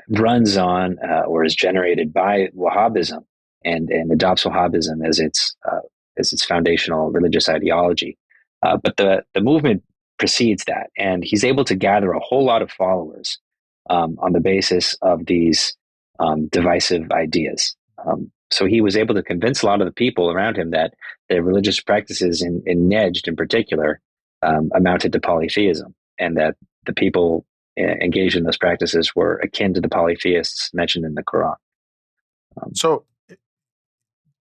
runs on or is generated by Wahhabism and adopts Wahhabism as its foundational religious ideology. But the movement precedes that, and he's able to gather a whole lot of followers on the basis of these divisive ideas. So he was able to convince a lot of the people around him that the religious practices in Nejd in particular amounted to polytheism, and that the people engaged in those practices were akin to the polytheists mentioned in the Quran. So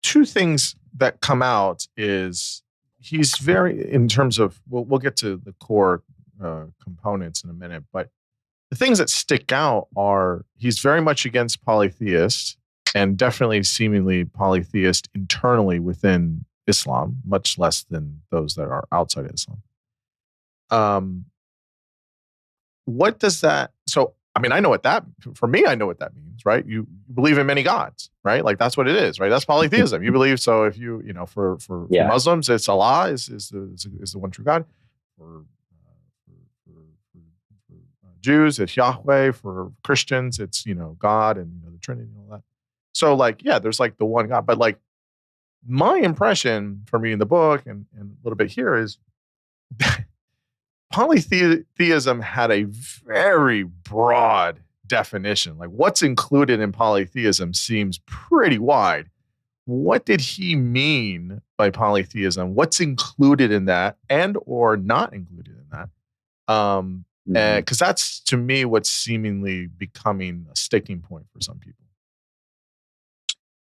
two things that come out is he's very, in terms of, we'll get to the core components in a minute, but the things that stick out are he's very much against polytheists and definitely seemingly polytheist internally within Islam, much less than those that are outside Islam. What does that, so, I mean, I know what that means, right? You believe in many gods, right? Like that's what it is, right? That's polytheism. You believe, so if you know, for Muslims, it's Allah is the one true God. For Jews, it's Yahweh. For Christians, it's, God and, the Trinity and all that. So like, yeah, there's like the one God, but like my impression from reading the book and a little bit here is polytheism had a very broad definition. Like what's included in polytheism seems pretty wide. What did he mean by polytheism? What's included in that and or not included in that? Because that's, to me, what's seemingly becoming a sticking point for some people.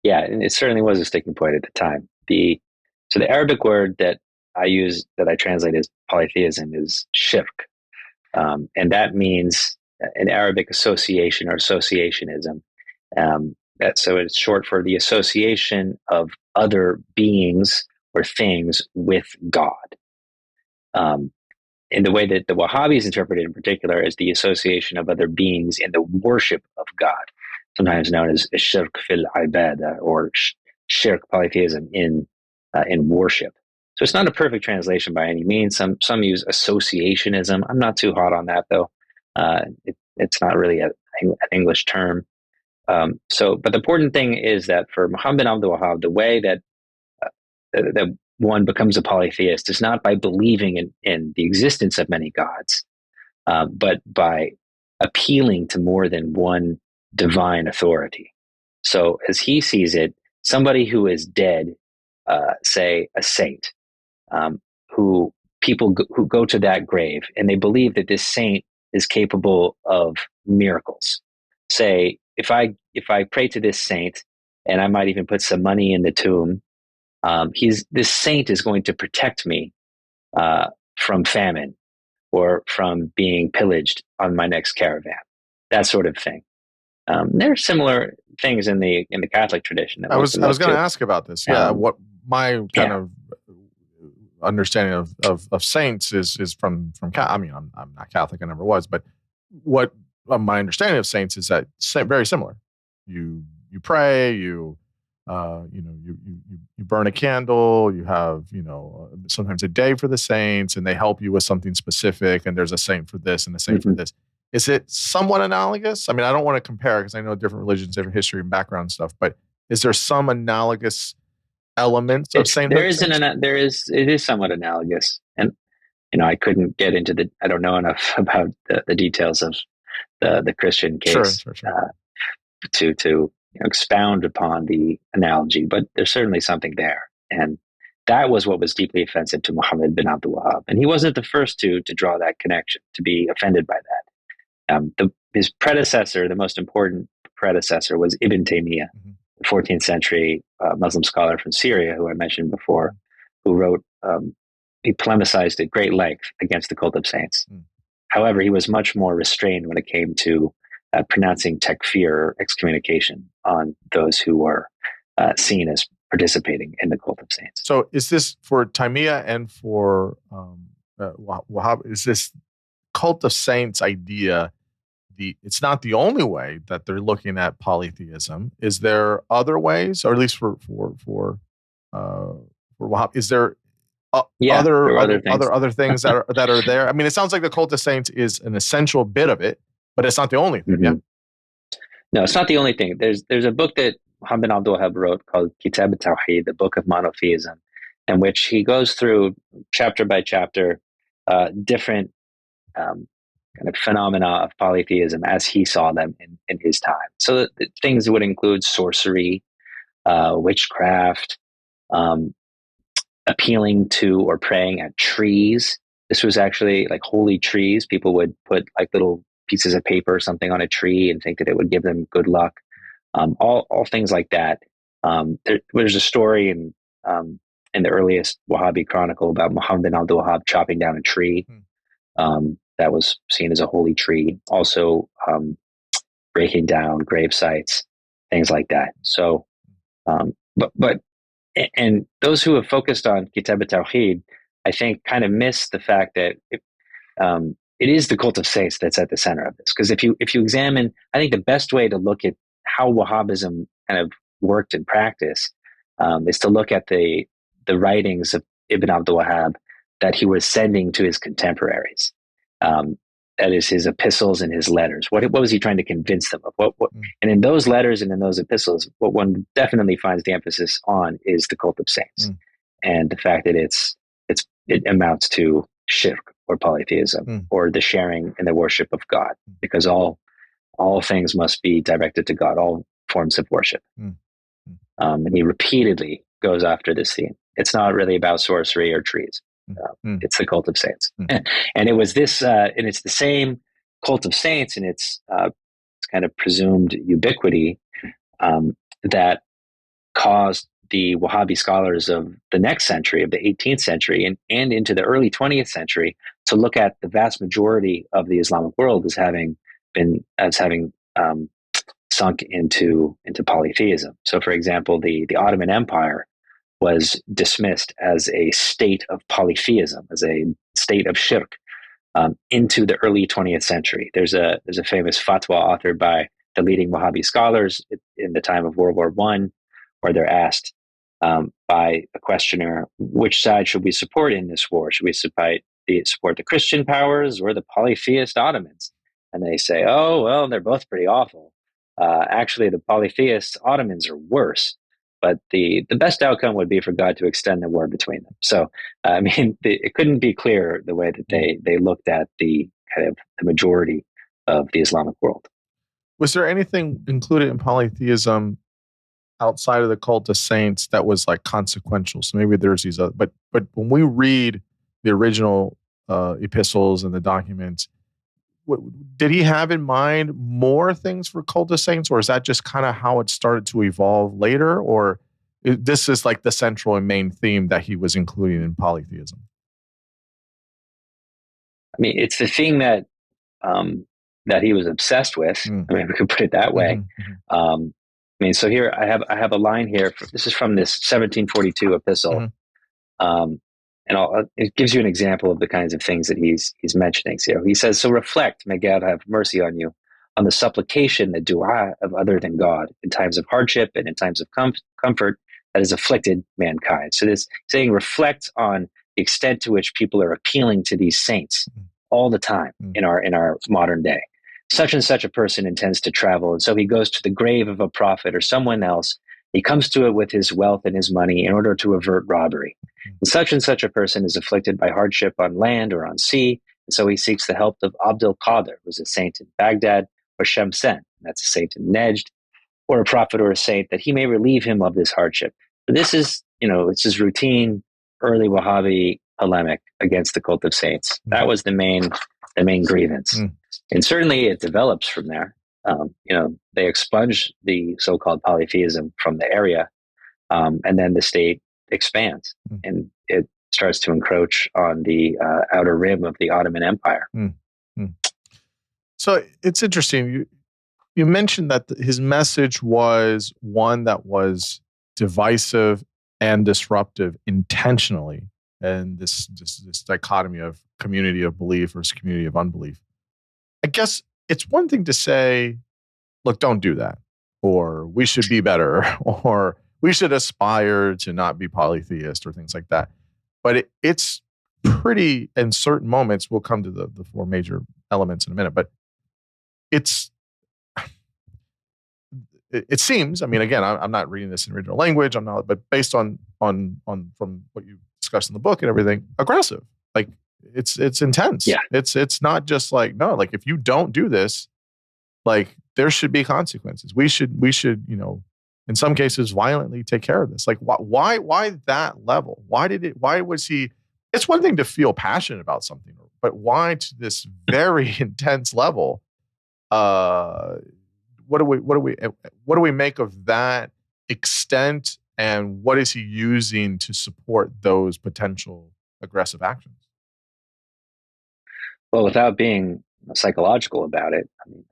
Yeah, and it certainly was a sticking point at the time. So the Arabic word that I use, that I translate as polytheism, is shirk. And that means an Arabic association or associationism. So it's short for the association of other beings or things with God. In the way that the Wahhabis interpret it in particular is the association of other beings in the worship of God, sometimes known as shirk fil ibadah, or shirk, polytheism in worship. So it's not a perfect translation by any means. Some use associationism. I'm not too hot on that, though. It's not really an English term. But the important thing is that for Muhammad bin Abdul Wahhab, the way that one becomes a polytheist is not by believing in the existence of many gods, but by appealing to more than one divine authority. So as he sees it, somebody who is dead, say a saint, who people who go to that grave and they believe that this saint is capable of miracles. Say, if I pray to this saint, and I might even put some money in the tomb, this saint is going to protect me from famine or from being pillaged on my next caravan. That sort of thing. There are similar things in the Catholic tradition. I was going to ask about this. Yeah, what my kind of understanding of saints is from I mean, I'm not Catholic, I never was, but what my understanding of saints is that very similar. You pray, you burn a candle, you have, sometimes a day for the saints, and they help you with something specific, and there's a saint for this and a saint for this. Is it somewhat analogous? I mean, I don't want to compare because I know different religions, different history and background stuff, but is there some analogous elements of sainthood? It is somewhat analogous. And, I couldn't get into I don't know enough about the details of the Christian case to expound upon the analogy, but there's certainly something there. And that was what was deeply offensive to Muhammad bin Abdul Wahhab. And he wasn't the first to draw that connection, to be offended by that. His predecessor, the most important predecessor, was Ibn Taymiyyah, the 14th century Muslim scholar from Syria, who I mentioned before, who wrote, he polemicized at great length against the cult of saints. However, he was much more restrained when it came to pronouncing takfir, or excommunication, on those who were seen as participating in the cult of saints. So is this for Taymiyyah and for Wahhab, is this cult of saints idea, it's not the only way that they're looking at polytheism? Is there other ways, or at least for Wahhab, is there other things that are there? I mean, it sounds like the cult of saints is an essential bit of it, but it's not the only thing. Yeah. No, it's not the only thing. There's a book that Muhammad bin Abdul Wahhab wrote called Kitab al-Tawheed, the Book of Monotheism, in which he goes through chapter by chapter different kind of phenomena of polytheism as he saw them in his time. So the things would include sorcery, witchcraft, appealing to or praying at trees. This was actually like holy trees. People would put like little pieces of paper or something on a tree and think that it would give them good luck. All things like that. There's a story in the earliest Wahhabi chronicle about Muhammad bin Abdul Wahhab chopping down a tree that was seen as a holy tree. Also, breaking down grave sites, things like that. So, and those who have focused on Kitab al-Tawheed, I think, kind of miss the fact that it is the cult of saints that's at the center of this. Because if you examine, I think the best way to look at how Wahhabism kind of worked in practice is to look at the writings of Ibn Abdul Wahhab that he was sending to his contemporaries. That is his epistles and his letters. What was he trying to convince them of? And in those letters and in those epistles, what one definitely finds the emphasis on is the cult of saints, and the fact that it amounts to shirk or polytheism or the sharing and the worship of God, because all things must be directed to God, all forms of worship. And he repeatedly goes after this theme. It's not really about sorcery or trees. It's the cult of saints. And it was this, and it's the same cult of saints and its kind of presumed ubiquity that caused the Wahhabi scholars of the next century, of the 18th century, and into the early 20th century, to look at the vast majority of the Islamic world as having sunk into polytheism. So, for example, the Ottoman Empire was dismissed as a state of polytheism, as a state of shirk, into the early 20th century. There's a famous fatwa authored by the leading Wahhabi scholars in the time of World War I, where they're asked by a questioner, which side should we support in this war? Should we support the Christian powers or the polytheist Ottomans? And they say, oh, well, they're both pretty awful. Actually, the polytheist Ottomans are worse. But the best outcome would be for God to extend the war between them. So, I mean, it couldn't be clearer the way that they looked at the kind of the majority of the Islamic world. Was there anything included in polytheism outside of the cult of saints that was like consequential? So maybe there's these other, but when we read the original epistles and the documents, did he have in mind more things for cult of saints, or is that just kind of how it started to evolve later? Or this is like the central and main theme that he was including in polytheism? I mean, it's the theme that he was obsessed with. I mean, we could put it that way. I mean, so here I have a line here. This is from this 1742 epistle. And it gives you an example of the kinds of things that he's mentioning here. He says, so reflect, may God have mercy on you, on the supplication, the dua of other than God in times of hardship and in times of comfort that has afflicted mankind. So this saying reflect on the extent to which people are appealing to these saints all the time in our modern day. Such and such a person intends to travel, and so he goes to the grave of a prophet or someone else. He comes to it with his wealth and his money in order to avert robbery. And such a person is afflicted by hardship on land or on sea, and so he seeks the help of Abdul Qadir, who's a saint in Baghdad, or Shamsen, that's a saint in Nejd, or a prophet or a saint, that he may relieve him of this hardship. But this is, it's his routine early Wahhabi polemic against the cult of saints. That was the main grievance. And certainly it develops from there. They expunge the so-called polytheism from the area, and then the state expands and it starts to encroach on the outer rim of the Ottoman Empire. So it's interesting. You mentioned that his message was one that was divisive and disruptive intentionally, and this dichotomy of community of belief versus community of unbelief. I guess it's one thing to say, look, don't do that, or we should be better, or we should aspire to not be polytheist, or things like that. But it's pretty, in certain moments, we'll come to the four major elements in a minute, but it seems, I mean, again, I'm not reading this in original language, but based on from what you discussed in the book and everything, aggressive. Like it's intense. Yeah. It's not just like, no, like if you don't do this, like there should be consequences. We should, in some cases, violently take care of this. Like why that level? Why was he, it's one thing to feel passionate about something, but why to this very intense level? What do we make of that extent, and what is he using to support those potential aggressive actions? Well, without being psychological about it, I mean,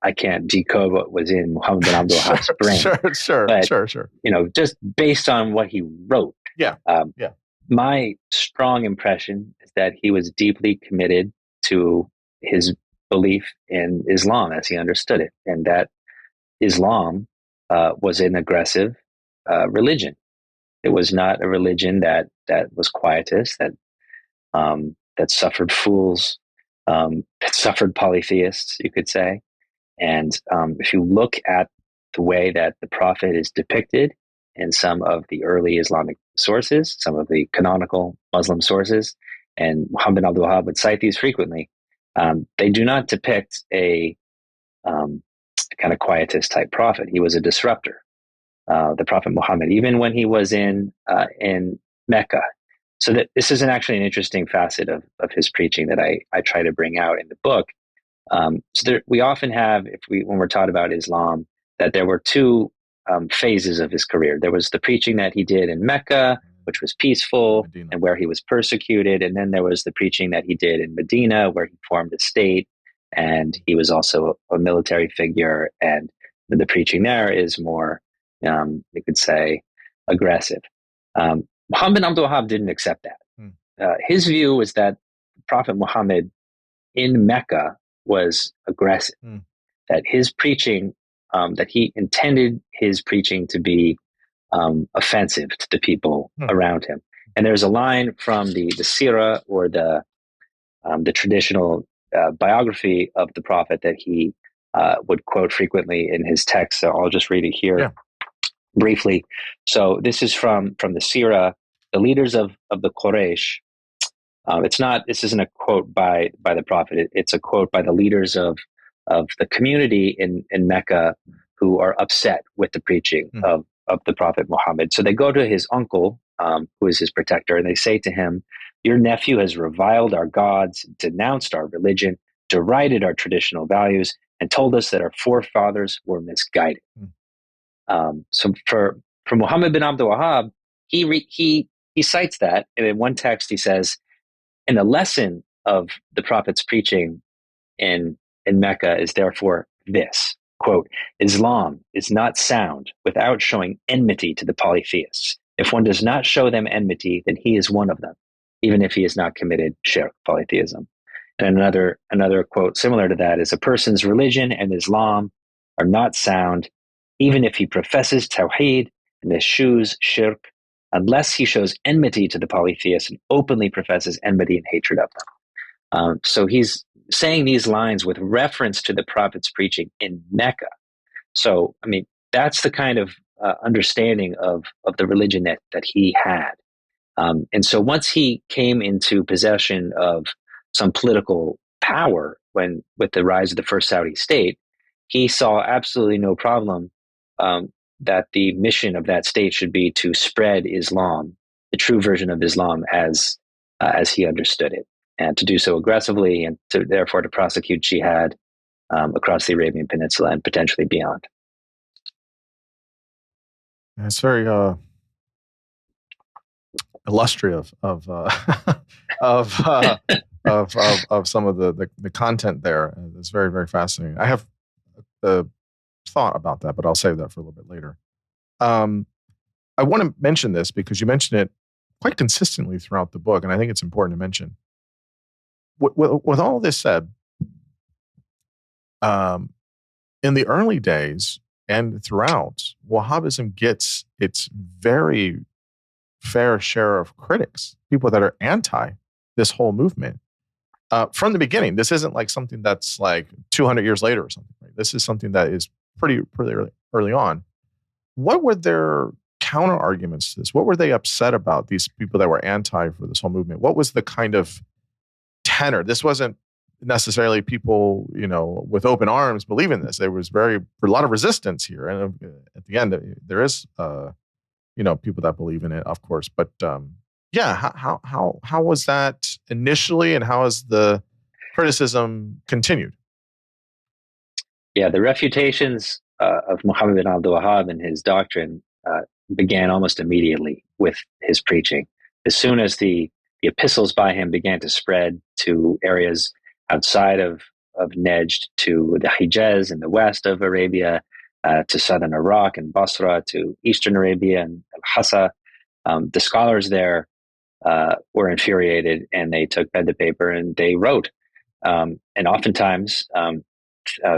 I can't decode what was in Muhammad bin Abdul Wahhab's brain. Sure. Just based on what he wrote. Yeah. My strong impression is that he was deeply committed to his belief in Islam as he understood it, and that Islam was an aggressive religion. It was not a religion that was quietist, that suffered fools, that suffered polytheists, you could say. And if you look at the way that the Prophet is depicted in some of the early Islamic sources, some of the canonical Muslim sources, and Muhammad bin Abdul Wahhab would cite these frequently, they do not depict a kind of quietist type prophet. He was a disruptor. The Prophet Muhammad, even when he was in Mecca. So that this is actually an interesting facet of his preaching that I try to bring out in the book. We often have, when we're taught about Islam, that there were two phases of his career. There was the preaching that he did in Mecca, which was peaceful Medina, and where he was persecuted. And then there was the preaching that he did in Medina, where he formed a state, and he was also a military figure. And the preaching there is more, you could say, aggressive. Muhammad bin Abdul Wahhab didn't accept that. His view was that Prophet Muhammad in Mecca was aggressive, that his preaching, that he intended his preaching to be offensive to the people around him. And there's a line from the Sirah, or the traditional biography of the Prophet, that he would quote frequently in his text. So I'll just read it here briefly. So this is from the Sirah, the leaders of the Quraysh. This isn't a quote by the Prophet. It's a quote by the leaders of the community in Mecca, who are upset with the preaching of the Prophet Muhammad. So they go to his uncle, who is his protector, and they say to him, "Your nephew has reviled our gods, denounced our religion, derided our traditional values, and told us that our forefathers were misguided." So for Muhammad bin Abdul Wahhab, he cites that, and in one text he says, "And the lesson of the Prophet's preaching in Mecca is therefore this, quote, Islam is not sound without showing enmity to the polytheists. If one does not show them enmity, then he is one of them, even if he has not committed shirk, polytheism." And another quote similar to that is, "A person's religion and Islam are not sound, even if he professes tawheed and eschews shirk, unless he shows enmity to the polytheists and openly professes enmity and hatred of them." So he's saying these lines with reference to the Prophet's preaching in Mecca. So, I mean, that's the kind of understanding of the religion that he had. And so once he came into possession of some political power, with the rise of the first Saudi state, he saw absolutely no problem that the mission of that state should be to spread Islam, the true version of Islam as he understood it, and to do so aggressively, and therefore to prosecute jihad across the Arabian Peninsula and potentially beyond. It's very illustrative of some of the content there. It's very, very fascinating. I have the thought about that, but I'll save that for a little bit later. I want to mention this because you mentioned it quite consistently throughout the book, and I think it's important to mention. With all this said, in the early days and throughout, Wahhabism gets its very fair share of critics, people that are anti this whole movement. From the beginning, this isn't like something that's like 200 years later or something. Right? This is something that is pretty early on. What were their counter arguments to this? What were they upset about, these people that were anti for this whole movement? What was the kind of tenor? This wasn't necessarily people, with open arms believing this. There was a lot of resistance here. And at the end, there is, people that believe in it, of course. But how was that initially, and how has the criticism continued? Yeah, the refutations of Muhammad bin Abdul Wahhab and his doctrine began almost immediately with his preaching. As soon as the epistles by him began to spread to areas outside of Najd, to the Hijaz in the west of Arabia, to southern Iraq and Basra, to eastern Arabia and Hassa, the scholars there were infuriated, and they took pen to paper and they wrote. And oftentimes,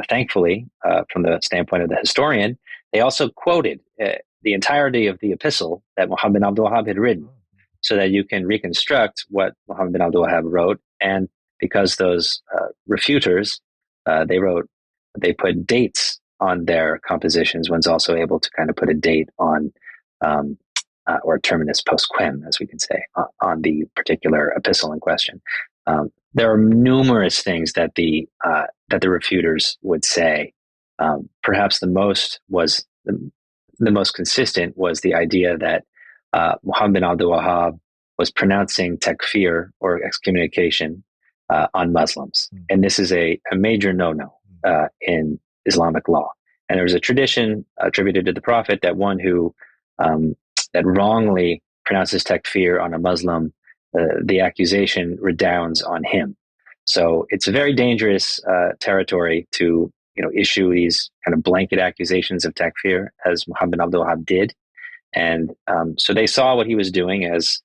thankfully, from the standpoint of the historian, they also quoted the entirety of the epistle that Muhammad bin Abdul Wahhab had written, so that you can reconstruct what Muhammad bin Abdul Wahhab wrote. And because those refuters, they put dates on their compositions, one's also able to kind of put a date on, or terminus post quem, as we can say, on the particular epistle in question. There are numerous things that the refuters would say. Perhaps the most consistent was the idea that Muhammad bin Abdul Wahhab was pronouncing takfir, or excommunication, on Muslims, and this is a major no-no in Islamic law. And there was a tradition attributed to the Prophet that one who that wrongly pronounces takfir on a Muslim, the accusation redounds on him. So it's a very dangerous territory to issue these kind of blanket accusations of takfir, as Muhammad bin Abdul Wahhab did. And so they saw what he was doing as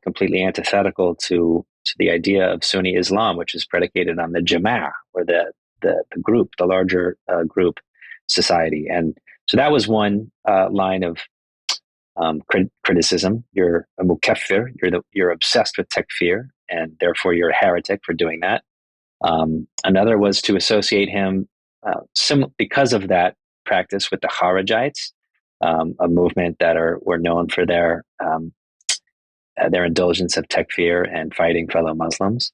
completely antithetical to the idea of Sunni Islam, which is predicated on the Jama'ah, or the group, the larger group society. And so that was one line of criticism. You're a mukaffir, you're obsessed with takfir, and therefore you're a heretic for doing that. Another was to associate him, because of that practice, with the Kharijites, a movement that were known for their indulgence of takfir and fighting fellow Muslims.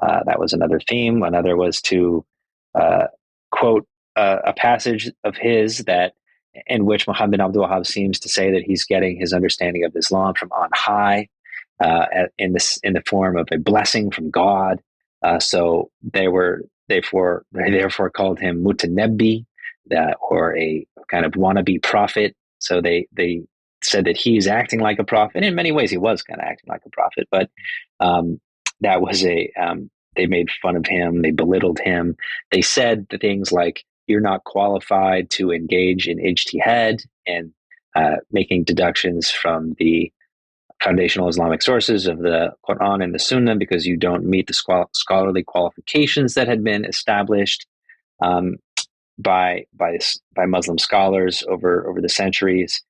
That was another theme. Another was to quote a passage of his in which Muhammad bin Abdul Wahhab seems to say that he's getting his understanding of Islam from on high, in the form of a blessing from God. So they therefore called him mutanabbi, or a kind of wannabe prophet. So they said that he's acting like a prophet. In many ways, he was kind of acting like a prophet, but that was they made fun of him. They belittled him. They said the things like, "You're not qualified to engage in ijtihad," and making deductions from the foundational Islamic sources of the Quran and the Sunnah, because you don't meet the scholarly qualifications that had been established by Muslim scholars over the centuries,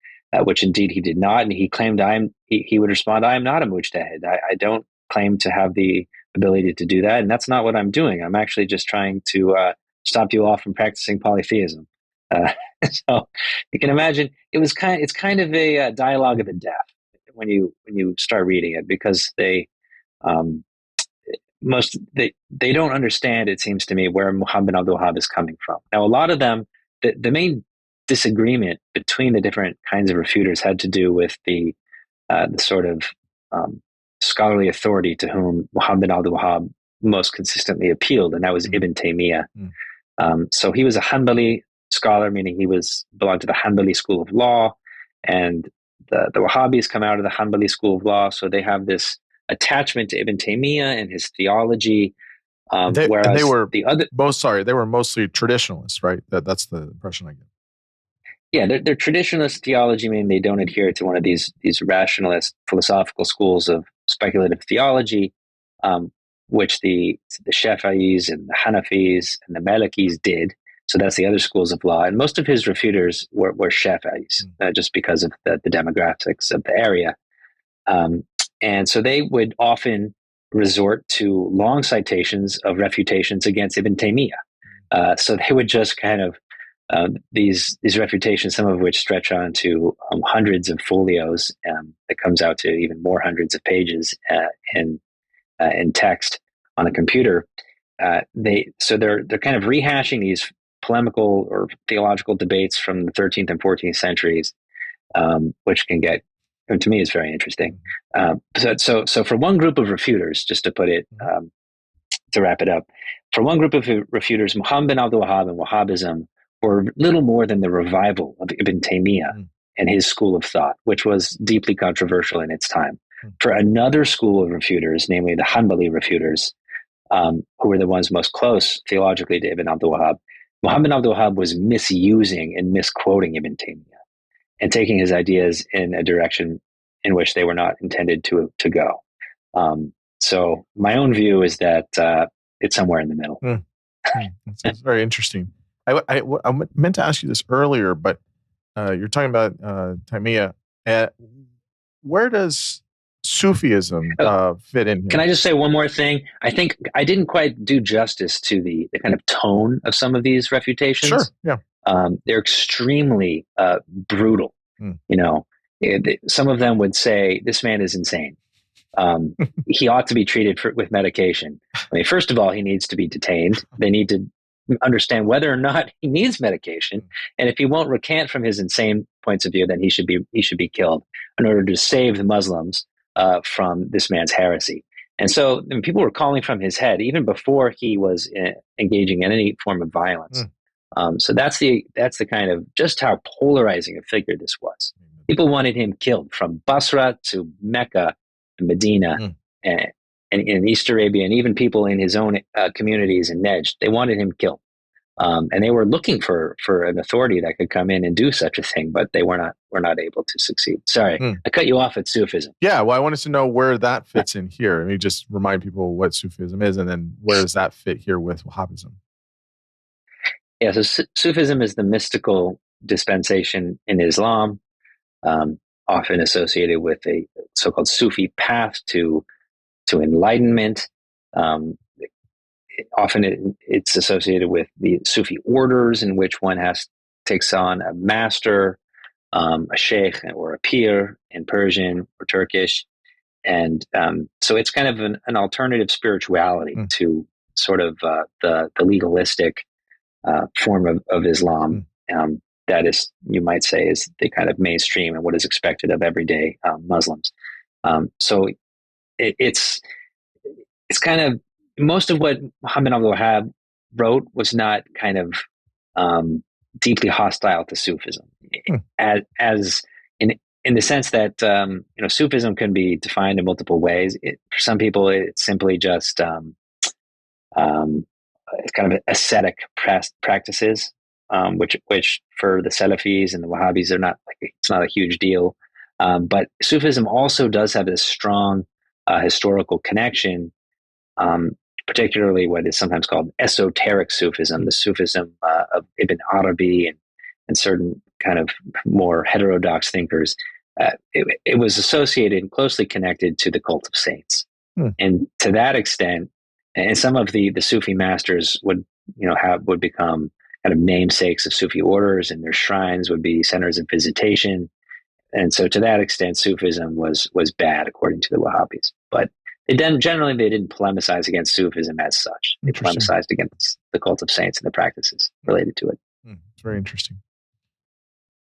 which indeed he did not. And he claimed, he would respond, "I am not a mujtahid. I don't claim to have the ability to do that, and that's not what I'm doing. I'm actually just trying to stop you all from practicing polytheism." So you can imagine it's kind of a dialogue of the deaf when you start reading it, because they don't understand, it seems to me, where Muhammad bin Abdul Wahhab is coming from. Now, a lot of them, the main disagreement between the different kinds of refuters had to do with the sort of scholarly authority to whom Muhammad bin Abdul Wahhab most consistently appealed, and that was Ibn Taymiyyah. So he was a Hanbali scholar, meaning he belonged to the Hanbali school of law, and the Wahhabis come out of the Hanbali school of law, so they have this attachment to Ibn Taymiyyah and his theology. Whereas they were the other, they were mostly traditionalists, right? That's the impression I get. Yeah, they're traditionalist theology, meaning they don't adhere to one of these rationalist philosophical schools of speculative theology, which the Shafi'is and the Hanafis and the Malikis did. So that's the other schools of law. And most of his refuters were Shafi'is, just because of the demographics of the area. And so they would often resort to long citations of refutations against Ibn Taymiyyah. So they would just kind of, these refutations, some of which stretch on to hundreds of folios, that comes out to even more hundreds of pages in text on a computer. They're kind of rehashing these polemical or theological debates from the 13th and 14th centuries, which can get, to me, is very interesting. So for one group of refuters, just to put it, to wrap it up, for one group of refuters, Muhammad bin Abdul Wahhab and Wahhabism were little more than the revival of Ibn Taymiyyah, and his school of thought, which was deeply controversial in its time. For another school of refuters, namely the Hanbali refuters, who were the ones most close theologically to Ibn Abdul Wahhab, Muhammad Abdul Wahhab was misusing and misquoting Ibn Taymiyyah and taking his ideas in a direction in which they were not intended to go. So my own view is that it's somewhere in the middle. That's very interesting. I meant to ask you this earlier, but you're talking about Taymiyyah. Where does Sufism fit in here? Can I just say one more thing? I think I didn't quite do justice to the kind of tone of some of these refutations. Sure, yeah. They're extremely brutal. Some of them would say, this man is insane. He ought to be treated with medication. I mean, first of all, he needs to be detained. They need to understand whether or not he needs medication. And if he won't recant from his insane points of view, then he should be killed in order to save the Muslims from this man's heresy. And so people were calling from his head even before he was engaging in any form of violence. So that's the kind of just how polarizing a figure this was. People wanted him killed from Basra to Mecca and Medina and in East Arabia, and even people in his own communities in Najd. They wanted him killed. And they were looking for an authority that could come in and do such a thing, but they were not able to succeed. Sorry, I cut you off at Sufism. Yeah, well, I wanted to know where that fits in here. Let me just remind people what Sufism is, and then where does that fit here with Wahhabism? Yeah, so Sufism is the mystical dispensation in Islam, often associated with a so-called Sufi path to enlightenment. Often it's associated with the Sufi orders in which one takes on a master, a sheikh or a pir in Persian or Turkish. And so it's kind of an alternative spirituality to sort of the legalistic form of Islam. That is, you might say, is the kind of mainstream and what is expected of everyday Muslims. So it's kind of, most of what Muhammad Abdul Wahhab wrote was not kind of deeply hostile to Sufism, as in the sense that Sufism can be defined in multiple ways. For some people, it's simply just it's kind of ascetic practices, which for the Salafis and the Wahhabis are not it's not a huge deal. But Sufism also does have this strong historical connection. Particularly what is sometimes called esoteric Sufism, the Sufism of Ibn Arabi and certain kind of more heterodox thinkers. It was associated and closely connected to the cult of saints. And to that extent, and some of the Sufi masters would become kind of namesakes of Sufi orders, and their shrines would be centers of visitation. And so to that extent, Sufism was bad according to the Wahhabis. But they didn't polemicize against Sufism as such. They polemicized against the cult of saints and the practices related to it. It's very interesting.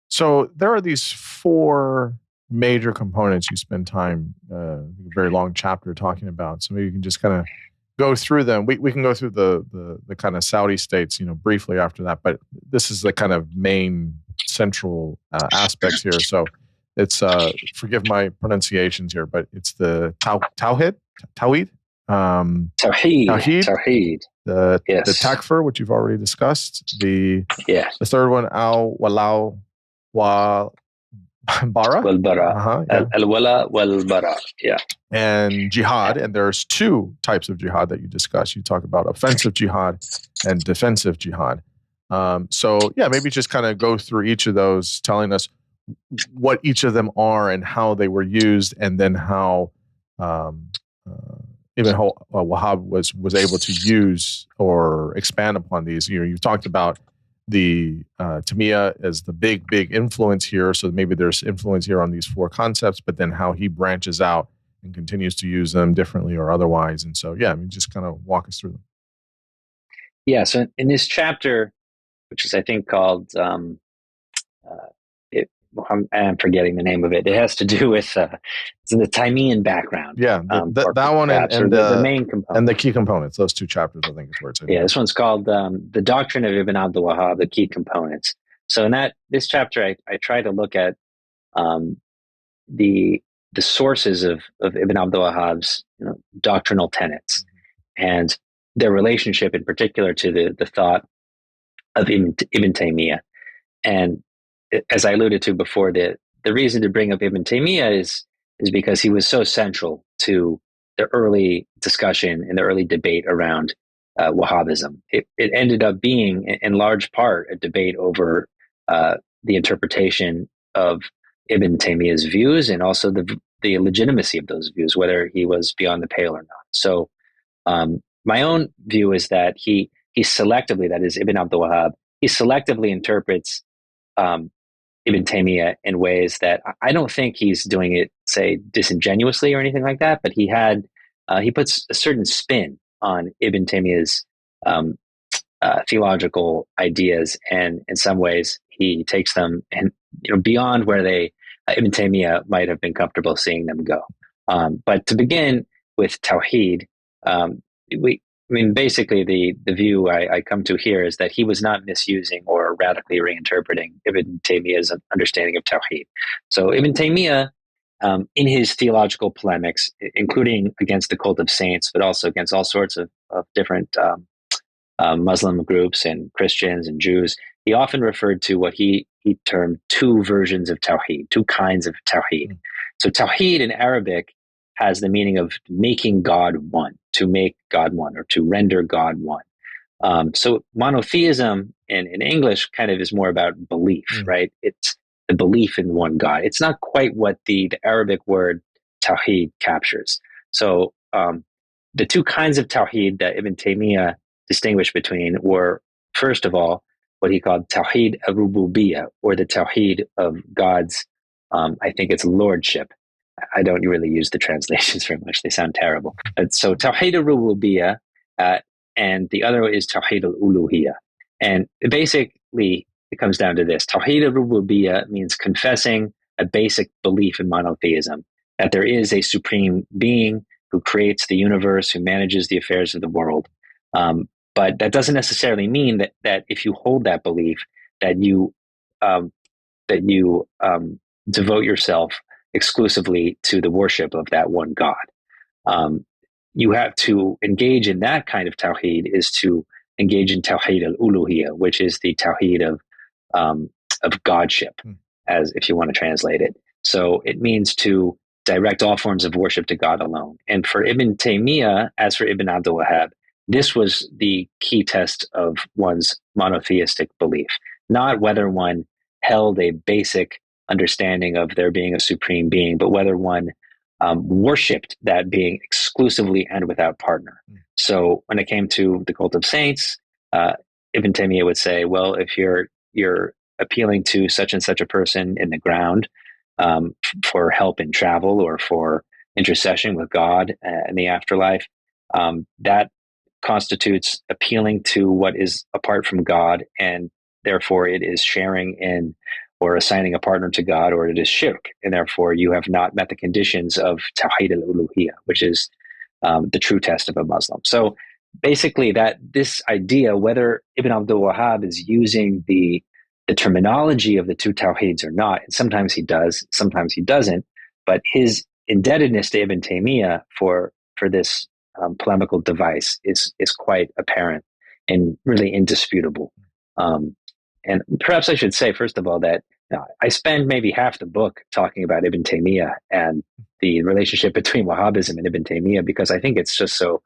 So there are these 4 major components you spend time, a very long chapter talking about. So maybe you can just kind of go through them. We can go through the kind of Saudi states, briefly after that. But this is the kind of main central aspects here. So it's forgive my pronunciations here, but it's the Tawhid. Tawheed. The Takfir, which you've already discussed. The third one, al-Wala wa Bara. Al-Wala wal Bara. Yeah. And jihad, and there's 2 types of jihad that you discuss. You talk about offensive jihad and defensive jihad. So maybe just kind of go through each of those, telling us what each of them are and how they were used, and then how Ibn Wahhab was able to use or expand upon these. You've talked about the Taymiyyah as the big influence here, so maybe there's influence here on these 4 concepts, but then how he branches out and continues to use them differently or otherwise. And so, just kind of walk us through them. Yeah, so in this chapter, which is I think called I'm forgetting the name of it. It has to do with it's in the Taimiyyan background. Yeah, that one and the main component. And the key components. Those 2 chapters, I think, is where it's in. Yeah, this one's called The Doctrine of Ibn Abdul Wahhab, the Key Components. So in this chapter, I try to look at um, the sources of Ibn Abdul Wahhab's doctrinal tenets and their relationship in particular to the thought of Ibn Taymiyyah. And as I alluded to before, the reason to bring up Ibn Taymiyyah is because he was so central to the early discussion and the early debate around Wahhabism. It ended up being, in large part, a debate over the interpretation of Ibn Taymiyyah's views and also the legitimacy of those views, whether he was beyond the pale or not. So my own view is that he selectively, that is Ibn Abdul Wahhab, he selectively interprets Ibn Taymiyyah in ways that I don't think he's doing it, say, disingenuously or anything like that, but he puts a certain spin on Ibn Taymiyyah's theological ideas, and in some ways he takes them and beyond where Ibn Taymiyyah might have been comfortable seeing them go. But to begin with Tawheed, basically the view I come to here is that he was not misusing or radically reinterpreting Ibn Taymiyyah's understanding of Tawheed. So Ibn Taymiyyah, in his theological polemics, including against the cult of saints, but also against all sorts of different Muslim groups and Christians and Jews, he often referred to what he termed two versions of Tawheed, two kinds of Tawheed. So Tawheed in Arabic has the meaning of making God one, to make God one, or to render God one. So monotheism in English kind of is more about belief, right? It's the belief in one God. It's not quite what the Arabic word Tawheed captures. So the two kinds of Tawheed that Ibn Taymiyyah distinguished between were, first of all, what he called Tawheed al-Rububiyyah, or the Tawheed of God's, I think it's lordship. I don't really use the translations very much. They sound terrible. So Tawheed al-Rububiyyah, and the other is Tawheed al-Uluhiyyah. And basically, it comes down to this. Tawheed al-Rububiyyah means confessing a basic belief in monotheism, that there is a supreme being who creates the universe, who manages the affairs of the world. But that doesn't necessarily mean that if you hold that belief, that you devote yourself exclusively to the worship of that one God. You have to engage in that kind of Tawheed, is to engage in Tawheed al-Uluhiyyah, which is the Tawheed of Godship, as if you want to translate it. So it means to direct all forms of worship to God alone. And for Ibn Taymiyyah, as for Ibn Abdul Wahhab, this was the key test of one's monotheistic belief, not whether one held a basic understanding of there being a supreme being, but whether one worshipped that being exclusively and without partner. So when it came to the cult of saints, Ibn Taymiyyah would say, well, if you're appealing to such and such a person in the ground for help in travel or for intercession with God in the afterlife, that constitutes appealing to what is apart from God, and therefore it is sharing in or assigning a partner to God, or it is shirk, and therefore you have not met the conditions of Tawheed al-Uluhiyyah, which is the true test of a Muslim. So basically, that this idea, whether Ibn Abdul Wahhab is using the terminology of the two Tawheeds or not, and sometimes he does, sometimes he doesn't, but his indebtedness to Ibn Taymiyyah for this polemical device is quite apparent and really indisputable. And perhaps I should say, first of all, that I spend maybe half the book talking about Ibn Taymiyyah and the relationship between Wahhabism and Ibn Taymiyyah, because I think it's so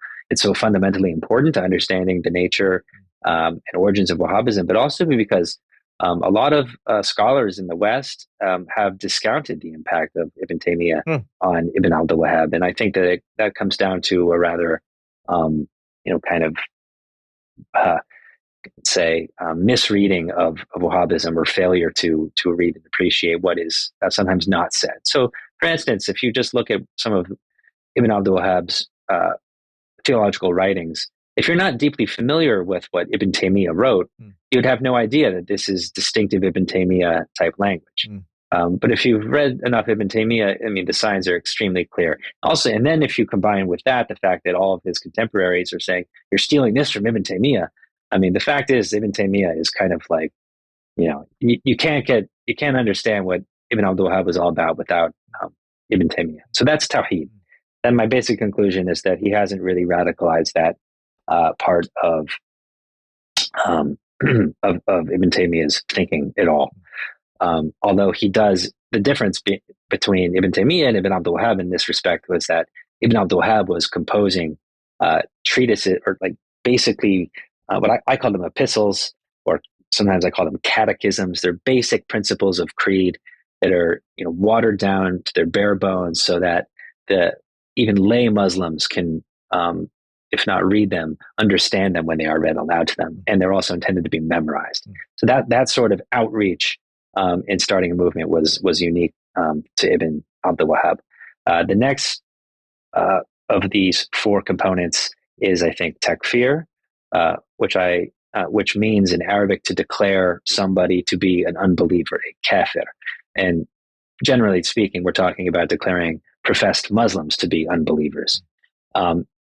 fundamentally important to understanding the nature and origins of Wahhabism, but also because a lot of scholars in the West have discounted the impact of Ibn Taymiyyah on Ibn Abdul Wahhab, and I think that comes down to a rather, misreading of Wahhabism, or failure to read and appreciate what is sometimes not said. So, for instance, if you just look at some of Ibn Abdul Wahhab's theological writings, if you're not deeply familiar with what Ibn Taymiyyah wrote, you'd have no idea that this is distinctive Ibn Taymiyyah type language. But if you've read enough Ibn Taymiyyah, the signs are extremely clear. Also, and then if you combine with that the fact that all of his contemporaries are saying, you're stealing this from Ibn Taymiyyah, the fact is Ibn Taymiyyah is kind of like, you can't understand what Ibn Abdul-Wahhab was all about without Ibn Taymiyyah. So that's Tawheed. Then my basic conclusion is that he hasn't really radicalized that part of Ibn Taymiyyah's thinking at all. Although he does, the difference between Ibn Taymiyyah and Ibn Abdul-Wahhab in this respect was that Ibn Abdul-Wahhab was composing treatises, or like basically what I call them epistles, or sometimes I call them catechisms. They're basic principles of creed that are, watered down to their bare bones, so that even lay Muslims can, if not read them, understand them when they are read aloud to them, and they're also intended to be memorized. So that sort of outreach in starting a movement was unique to Ibn Abdul-Wahhab. The next of these four components is, I think, takfir, which means in Arabic to declare somebody to be an unbeliever, a kafir. And generally speaking, we're talking about declaring professed Muslims to be unbelievers.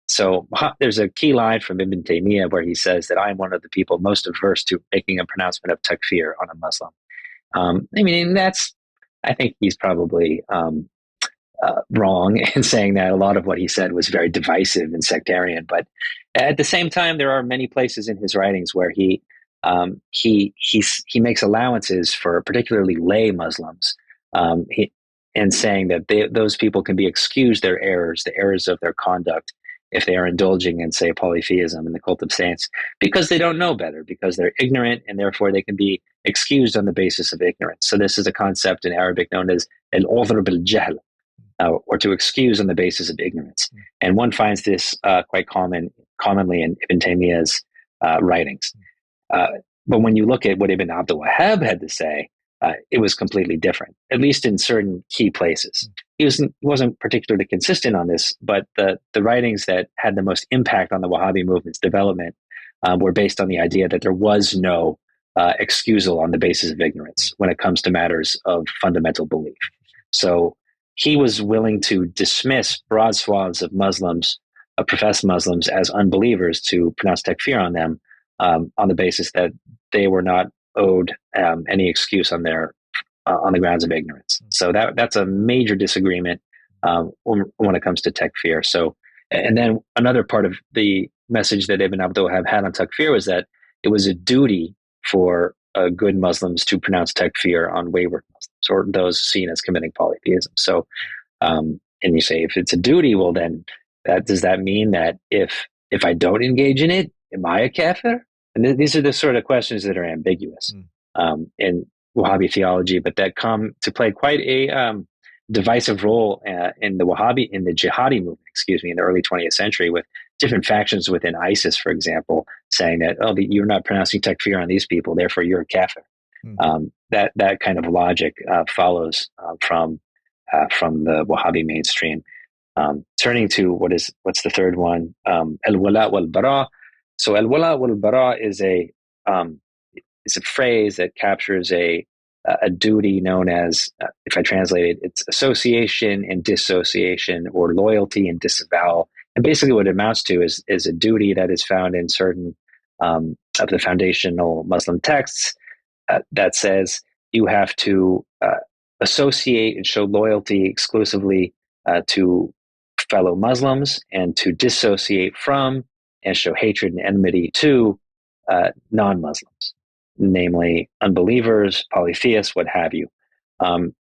So there's a key line from Ibn Taymiyyah where he says that I am one of the people most averse to making a pronouncement of takfir on a Muslim. I think he's probably wrong in saying that. A lot of what he said was very divisive and sectarian, but at the same time, there are many places in his writings where he makes allowances for particularly lay Muslims, and saying that those people can be excused their errors, the errors of their conduct, if they are indulging in, say, polytheism and the cult of saints, because they don't know better, because they're ignorant, and therefore they can be excused on the basis of ignorance. So this is a concept in Arabic known as al-udhr bil-jahl, or to excuse on the basis of ignorance. And one finds this quite commonly in Ibn Taymiyyah's writings. But when you look at what Ibn Abdul-Wahhab had to say, it was completely different, at least in certain key places. He wasn't particularly consistent on this, but the writings that had the most impact on the Wahhabi movement's development were based on the idea that there was no excusal on the basis of ignorance when it comes to matters of fundamental belief. So he was willing to dismiss broad swaths of Muslims, professed Muslims, as unbelievers, to pronounce takfir on them on the basis that they were not owed any excuse on the grounds of ignorance. So that's a major disagreement when it comes to takfir. So, and then another part of the message that Ibn Abdul-Wahhab had on takfir was that it was a duty for good Muslims to pronounce takfir on wayward Muslims, or those seen as committing polytheism. So, and you say, if it's a duty, well, then does that mean that if I don't engage in it, am I a kafir? And these are the sort of questions that are ambiguous in Wahhabi theology, but that come to play quite a divisive role in the jihadi movement, in the early 20th century, with different factions within ISIS, for example, saying that, you're not pronouncing takfir on these people, therefore you're a kafir. That kind of logic follows from the Wahhabi mainstream. Turning to what's the third one, al-wala wal-bara. So al-wala wal-bara is a phrase that captures a duty known as, if I translate it, it's association and dissociation, or loyalty and disavowal. And basically what it amounts to is a duty that is found in certain of the foundational Muslim texts that says you have to associate and show loyalty exclusively to fellow Muslims, and to dissociate from and show hatred and enmity to non-Muslims, namely unbelievers, polytheists, what have you.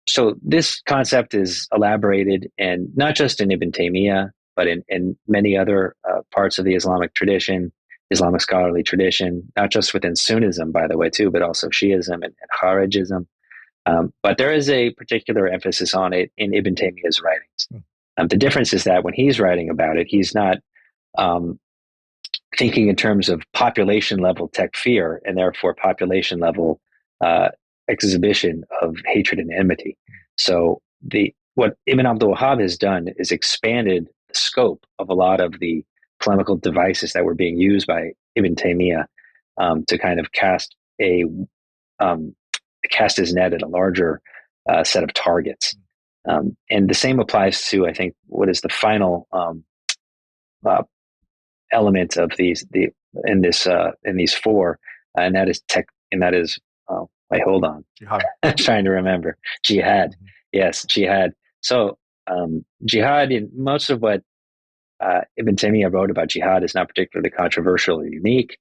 So this concept is elaborated, and not just in Ibn Taymiyyah, but in many other parts of the Islamic tradition, Islamic scholarly tradition, not just within Sunnism, by the way, too, but also Shiism and Kharijism. But there is a particular emphasis on it in Ibn Taymiyyah's writings. The difference is that when he's writing about it, he's not thinking in terms of population level takfir, and therefore population level exhibition of hatred and enmity. So what Ibn Abdul-Wahhab has done is expanded the scope of a lot of the polemical devices that were being used by Ibn Taymiyyah to kind of cast his net at a larger set of targets. And the same applies to, I think, what is the final element of these four, and that is Wait, hold on. Jihad. I'm trying to remember. Jihad. Mhm. Yes, jihad. So jihad, in most of what Ibn Taymiyyah wrote about jihad is not particularly controversial or unique.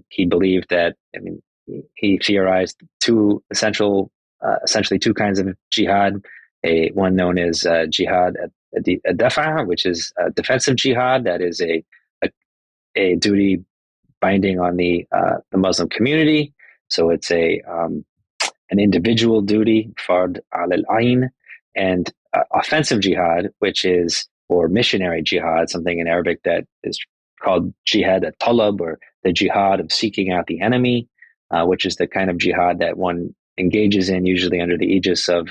He believed that, he theorized essentially two kinds of jihad. One known as jihad ad-dafa, which is defensive jihad. That is a duty binding on the Muslim community. So it's an individual duty, fard al-ayn, and offensive jihad, which is, or missionary jihad, something in Arabic that is called jihad at-talab, or the jihad of seeking out the enemy, which is the kind of jihad that one engages in usually under the aegis of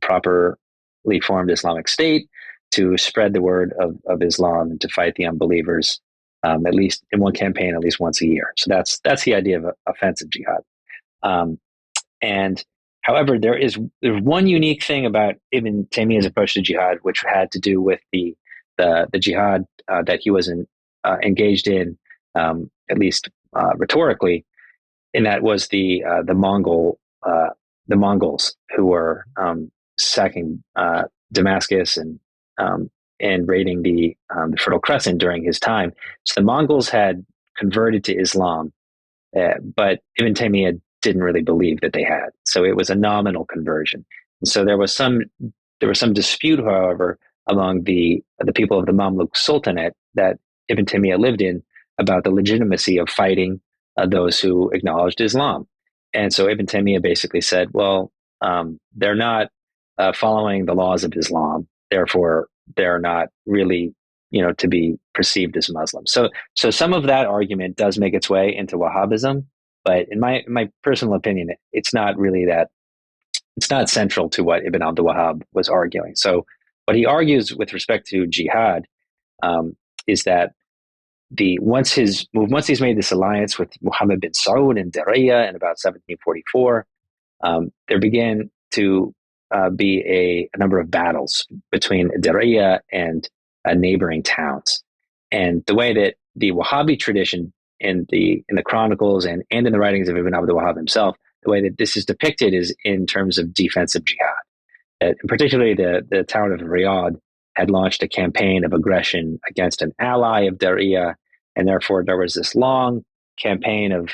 properly formed Islamic State to spread the word of Islam and to fight the unbelievers, at least in one campaign, at least once a year. So that's the idea of offensive jihad. And however, there's one unique thing about Ibn Taymiyyah's approach to jihad, which had to do with the jihad that he was engaged in, at least rhetorically, and that was the Mongols who were sacking Damascus and raiding the Fertile Crescent during his time. So the Mongols had converted to Islam, but Ibn Taymiyyah didn't really believe that they had. So it was a nominal conversion. And so there was some dispute, however, among the people of the Mamluk Sultanate that Ibn Taymiyyah lived in about the legitimacy of fighting those who acknowledged Islam. And so Ibn Taymiyyah basically said, well, they're not following the laws of Islam, therefore they're not really, to be perceived as Muslims. So some of that argument does make its way into Wahhabism, but in my personal opinion, it's not really it's not central to what Ibn Abdul Wahhab was arguing. So what he argues with respect to jihad is that once he's made this alliance with Muhammad bin Saud in Diriyah in about 1744, there began to be a number of battles between Diriyah and neighboring towns. And the way that the Wahhabi tradition in the chronicles and in the writings of Ibn Abdul Wahhab himself, the way that this is depicted is in terms of defensive jihad. Particularly the town of Riyadh had launched a campaign of aggression against an ally of Diriyah, and therefore there was this long campaign of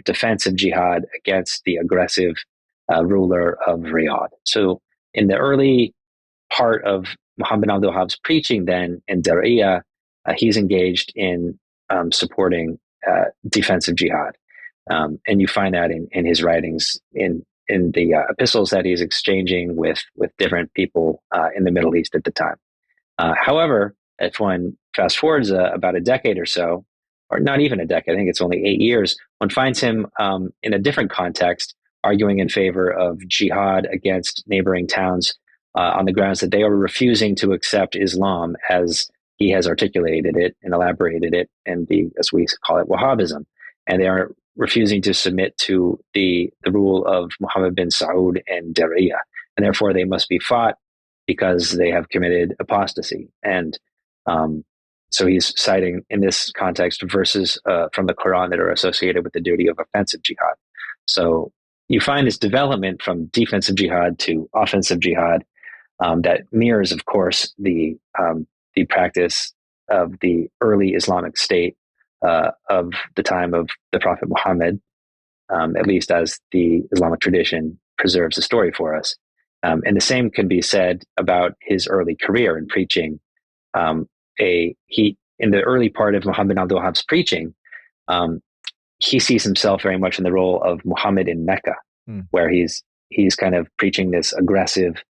defensive jihad against the aggressive ruler of Riyadh. So in the early part of Muhammad bin Abdul Wahhab's preaching then in Diriyah, he's engaged in supporting defensive jihad. And you find that in his writings, in the epistles that he's exchanging with different people in the Middle East at the time. However, if one fast forwards about a decade or so, or not even a decade, I think it's only 8 years, one finds him in a different context, arguing in favor of jihad against neighboring towns on the grounds that they are refusing to accept Islam as he has articulated it and elaborated it, and as we call it, Wahhabism. And they are refusing to submit to the rule of Muhammad bin Saud and Diriyah. And therefore they must be fought because they have committed apostasy. And so he's citing in this context verses from the Quran that are associated with the duty of offensive jihad. So you find this development from defensive jihad to offensive jihad that mirrors, of course, the practice of the early Islamic State of the time of the Prophet Muhammad, at least as the Islamic tradition preserves the story for us. And the same can be said about his early career in preaching. In the early part of Muhammad bin Abdul Wahhab's preaching, he sees himself very much in the role of Muhammad in Mecca, where he's kind of preaching this aggressive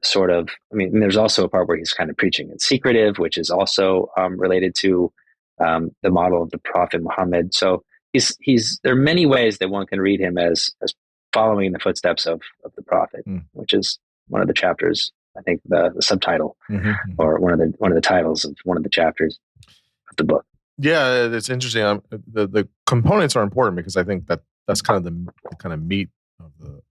sort of. And there's also a part where he's kind of preaching in secretive, which is also related to the model of the Prophet Muhammad. So there are many ways that one can read him as following the footsteps of the Prophet, which is one of the chapters. I think the subtitle or one of the titles of one of the chapters of the book. Yeah, it's interesting. The components are important because I think that's kind of the kind of meat of the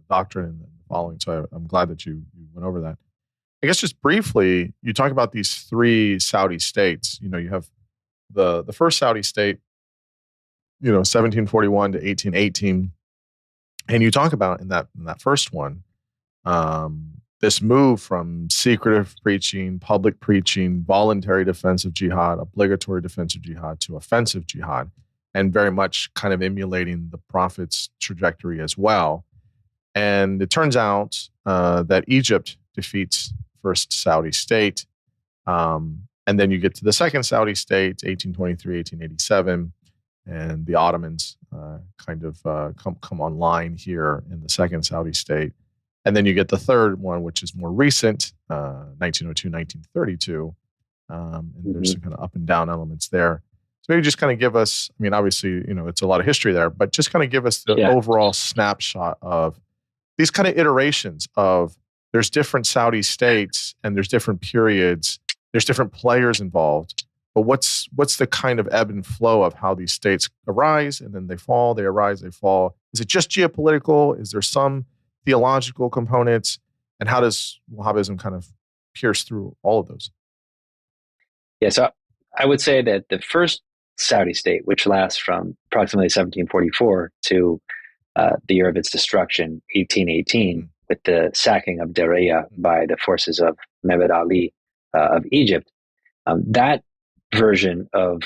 doctrine and the following. So I'm glad that you went over that. I guess just briefly, you talk about these three Saudi states. You have the first Saudi state 1741 to 1818, and you talk about in that first one, this move from secretive preaching, public preaching, voluntary defense of jihad, obligatory defense of jihad, to offensive jihad, and very much kind of emulating the Prophet's trajectory as well. And it turns out that Egypt defeats first Saudi state. And then you get to the second Saudi state, 1823, 1887, and the Ottomans come online here in the second Saudi state. And then you get the third one, which is more recent, 1902, 1932. And there's some kind of up and down elements there. So maybe just kind of give us, I mean, obviously, it's a lot of history there, but just kind of give us the overall snapshot of these kind of iterations of there's different Saudi states and there's different periods, there's different players involved, but what's the kind of ebb and flow of how these states arise and then they fall, they arise, they fall? Is it just geopolitical? Is there some theological components? And how does Wahhabism kind of pierce through all of those? Yeah, so I would say that the first Saudi state, which lasts from approximately 1744 to the year of its destruction, 1818, with the sacking of Diriyah by the forces of Mehmed Ali of Egypt, that version of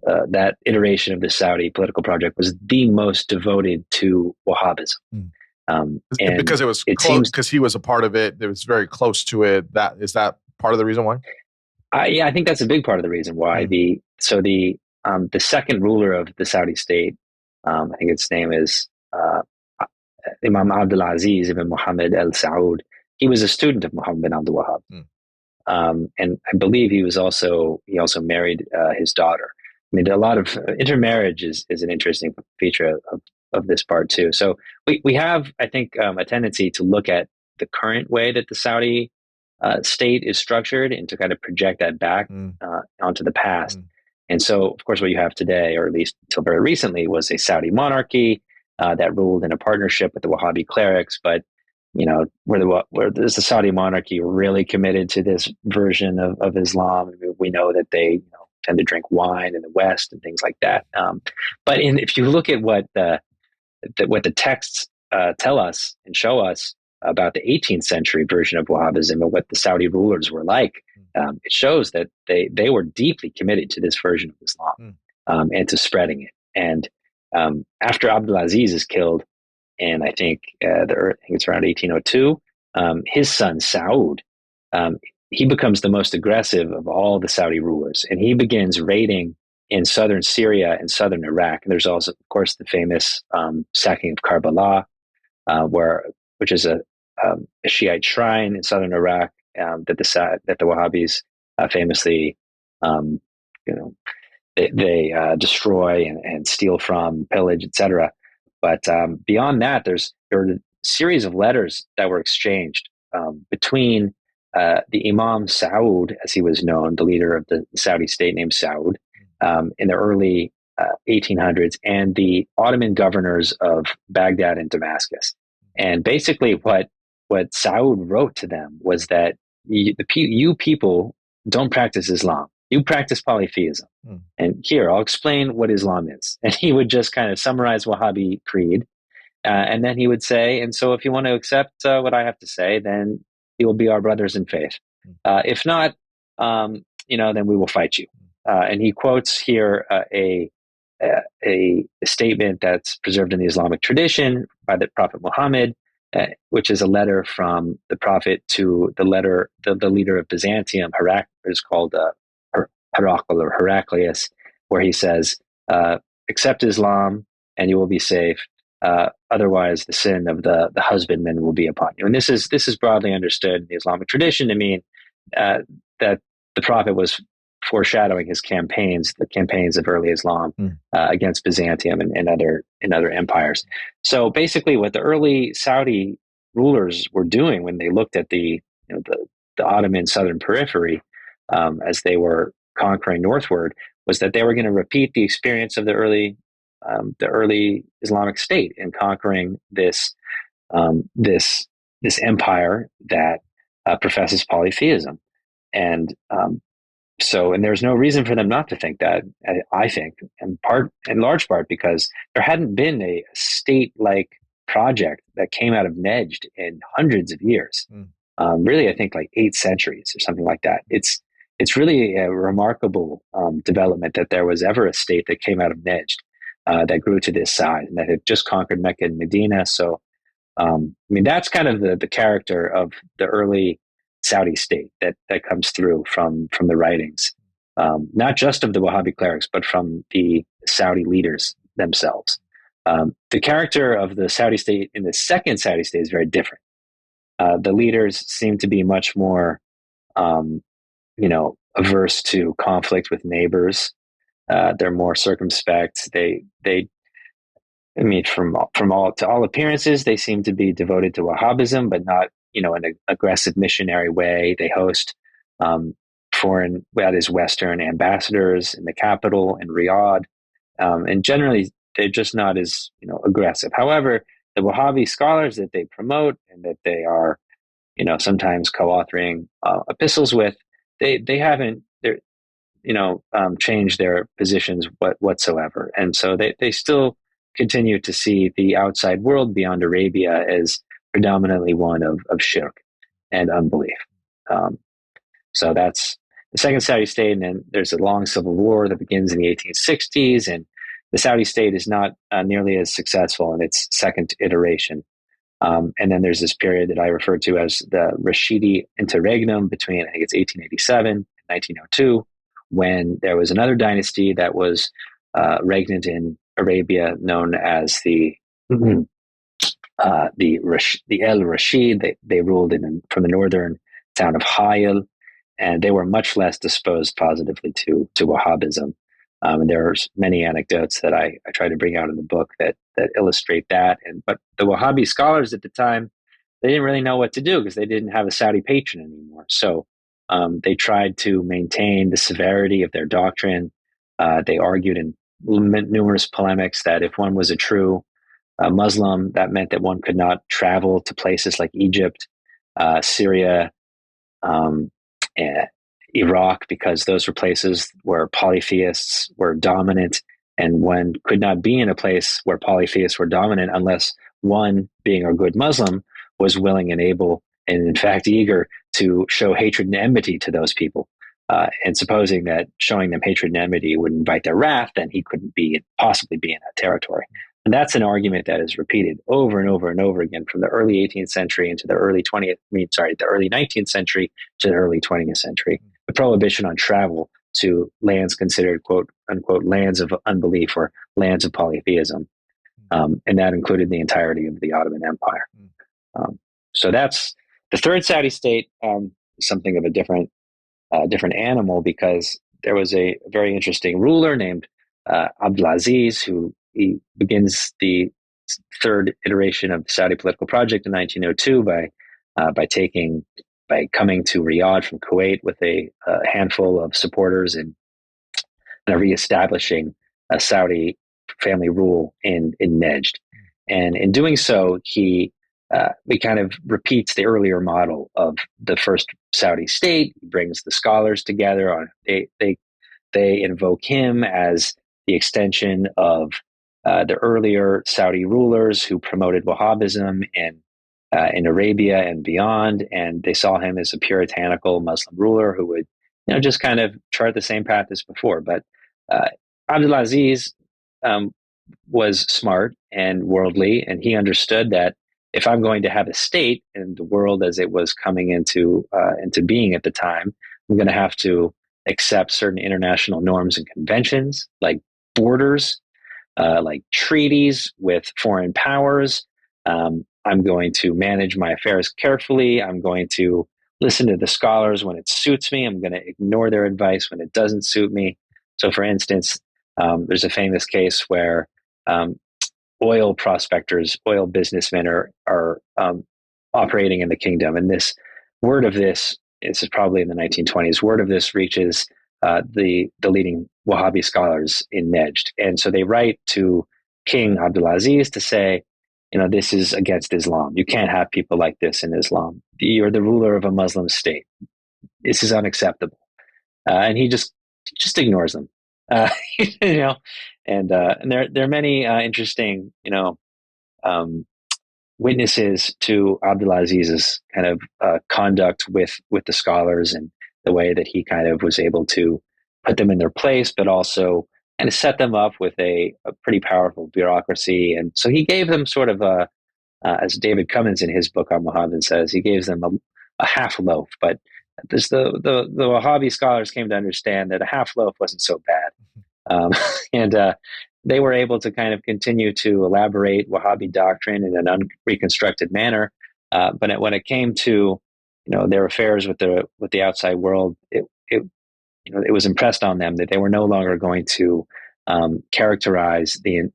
that iteration of the Saudi political project was the most devoted to Wahhabism. And because it was close, because he was a part of it, it was very close to it. Is that part of the reason why? Yeah, I think that's a big part of the reason why. The second ruler of the Saudi state, I think its name is Imam Abdul Aziz ibn Muhammad al Saud. He was a student of Muhammad bin Abdul Wahhab, and I believe he also married his daughter. I mean, a lot of intermarriage is an interesting feature of this part too. So we have, I think, a tendency to look at the current way that the Saudi state is structured and to kind of project that back onto the past. And so, of course, what you have today, or at least until very recently, was a Saudi monarchy that ruled in a partnership with the Wahhabi clerics. But where does the Saudi monarchy really committed to this version of Islam? We know that they tend to drink wine in the West and things like that. But if you look at what the texts tell us and show us about the 18th century version of Wahhabism and what the Saudi rulers were like, it shows that they were deeply committed to this version of Islam and to spreading it. And after Abdulaziz is killed, and I think it's around 1802, his son Saud, he becomes the most aggressive of all the Saudi rulers, and he begins raiding in southern Syria and southern Iraq. And there's also, of course, the famous sacking of Karbala, which is a Shiite shrine in southern Iraq that the Wahhabis famously, they destroy and steal from, pillage, etc. But beyond that, there were a series of letters that were exchanged between the Imam Saud, as he was known, the leader of the Saudi state named Saud, in the early 1800s, and the Ottoman governors of Baghdad and Damascus. And basically what Saud wrote to them was that you people don't practice Islam. You practice polytheism. And here, I'll explain what Islam is. And he would just kind of summarize Wahhabi creed. And then he would say, and so if you want to accept what I have to say, then you will be our brothers in faith. If not, then we will fight you. And he quotes here a statement that's preserved in the Islamic tradition by the Prophet Muhammad, which is a letter from the Prophet to the leader of Byzantium, is called Heraclius or Heraclius, where he says, accept Islam and you will be safe. Otherwise, the sin of the husbandman will be upon you. And this is broadly understood in the Islamic tradition to mean that the Prophet was foreshadowing his campaigns, the campaigns of early Islam against Byzantium and other empires. So basically, what the early Saudi rulers were doing when they looked at the Ottoman southern periphery as they were conquering northward was that they were going to repeat the experience of the early Islamic State in conquering this empire that professes polytheism. And And there's no reason for them not to think that. I think, in large part, because there hadn't been a state-like project that came out of Nejd in hundreds of years. Really, I think like 8 centuries or something like that. It's really a remarkable development that there was ever a state that came out of Nejd that grew to this size and that had just conquered Mecca and Medina. So, I mean, that's kind of the character of the early Saudi state that comes through from the writings, not just of the Wahhabi clerics, but from the Saudi leaders themselves. The character of the Saudi state in the second Saudi state is very different. The leaders seem to be much more, averse to conflict with neighbors. They're more circumspect. I mean, from all appearances, they seem to be devoted to Wahhabism, but not, in an aggressive missionary way. They host foreign, that is, Western ambassadors in the capital, in Riyadh, and generally they're just not as aggressive. However, the Wahhabi scholars that they promote and that they are, sometimes co-authoring epistles with, they haven't changed their positions whatsoever, and so they still continue to see the outside world beyond Arabia as predominantly one of shirk and unbelief. So that's the second Saudi state, and then there's a long civil war that begins in the 1860s, and the Saudi state is not nearly as successful in its second iteration. And then there's this period that I refer to as the Rashidi interregnum between, I think it's 1887 and 1902, when there was another dynasty that was regnant in Arabia known as the al-Rashid. They ruled from the northern town of Hayl, and they were much less disposed positively to Wahhabism. And there's many anecdotes that I try to bring out in the book that illustrate that. But the Wahhabi scholars at the time, they didn't really know what to do because they didn't have a Saudi patron anymore. So they tried to maintain the severity of their doctrine. They argued in numerous polemics that if one was a true Muslim, that meant that one could not travel to places like Egypt, Syria, and Iraq, because those were places where polytheists were dominant, and one could not be in a place where polytheists were dominant unless one, being a good Muslim, was willing and able and in fact eager to show hatred and enmity to those people. And supposing that showing them hatred and enmity would invite their wrath, then he couldn't possibly be in that territory. And that's an argument that is repeated over and over and over again from the early 18th century into the early 19th century to the early 20th century. The prohibition on travel to lands considered quote unquote lands of unbelief or lands of polytheism. And that included the entirety of the Ottoman Empire. So that's the third Saudi state, something of a different animal, because there was a very interesting ruler named Abdulaziz, who he begins the third iteration of the Saudi political project in 1902 by coming to Riyadh from Kuwait with a handful of supporters and reestablishing a Saudi family rule in Nejd. And in doing so, he kind of repeats the earlier model of the first Saudi state. He brings the scholars together. They invoke him as the extension of the earlier Saudi rulers who promoted Wahhabism in Arabia and beyond, and they saw him as a puritanical Muslim ruler who would, just kind of chart the same path as before. But Abdulaziz was smart and worldly, and he understood that if I'm going to have a state in the world as it was coming into being at the time, I'm going to have to accept certain international norms and conventions, like borders, like treaties with foreign powers. I'm going to manage my affairs carefully. I'm going to listen to the scholars when it suits me. I'm going to ignore their advice when it doesn't suit me. So, for instance, there's a famous case where oil prospectors, oil businessmen are operating in the kingdom. And this is probably in the 1920s, word of this reaches the leading Wahhabi scholars in Nejd. And so they write to King Abdulaziz to say, this is against Islam. You can't have people like this in Islam. You're the ruler of a Muslim state. This is unacceptable. and he just ignores them. You know, and there are many interesting, um, witnesses to Abdulaziz's kind of conduct with the scholars, and the way that he kind of was able to put them in their place, but also kind of set them up with a pretty powerful bureaucracy. And so he gave them sort of as David Cummins in his book on Wahhabism says, he gave them a half loaf. But the Wahhabi scholars came to understand that a half loaf wasn't so bad. And they were able to kind of continue to elaborate Wahhabi doctrine in an unreconstructed manner. But when it came to their affairs with the outside world, it was impressed on them that they were no longer going to characterize the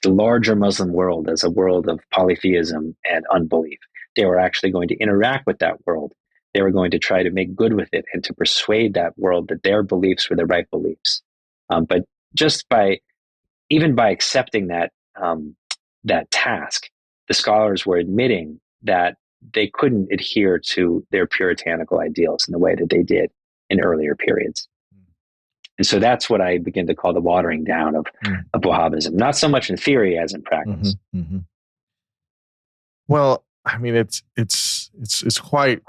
larger Muslim world as a world of polytheism and unbelief. They were actually going to interact with that world. They were going to try to make good with it and to persuade that world that their beliefs were the right beliefs. But just even by accepting that task, the scholars were admitting that they couldn't adhere to their puritanical ideals in the way that they did in earlier periods. And so that's what I begin to call the watering down of Wahhabism, not so much in theory as in practice. Mm-hmm, mm-hmm. Well, I mean, it's quite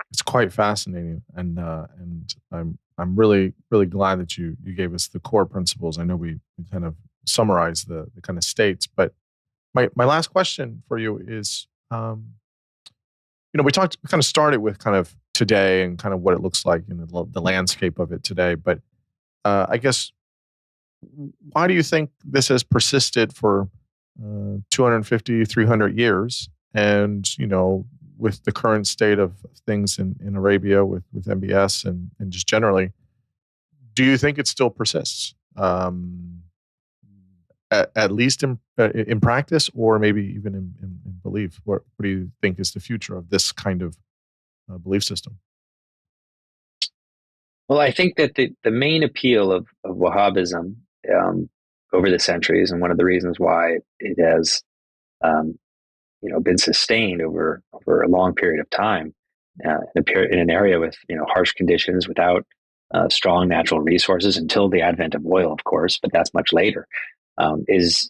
fascinating, and I'm really glad that you gave us the core principles. I know we kind of summarized the kind of states, but my last question for you is, we kind of started with kind of today and kind of what it looks like in the landscape of it today, but I guess, why do you think this has persisted for 250, 300 years? And, with the current state of things in Arabia with MBS and just generally, do you think it still persists? At least in practice, or maybe even in belief? What do you think is the future of this kind of belief system? Well, I think that the main appeal of Wahhabism over the centuries, and one of the reasons why it has been sustained over a long period of time in an area with harsh conditions, without strong natural resources until the advent of oil, of course, but that's much later, is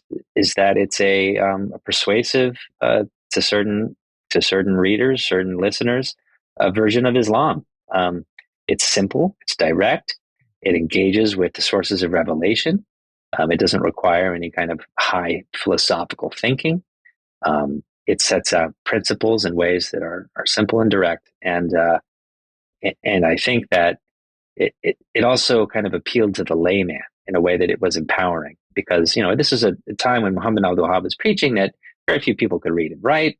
that it's a persuasive to certain readers, certain listeners, a version of Islam. It's simple, it's direct, it engages with the sources of revelation. It doesn't require any kind of high philosophical thinking. It sets out principles in ways that are simple and direct. And I think that it also kind of appealed to the layman in a way that it was empowering, because, this is a time when Muhammad al-Wahhab was preaching that very few people could read and write.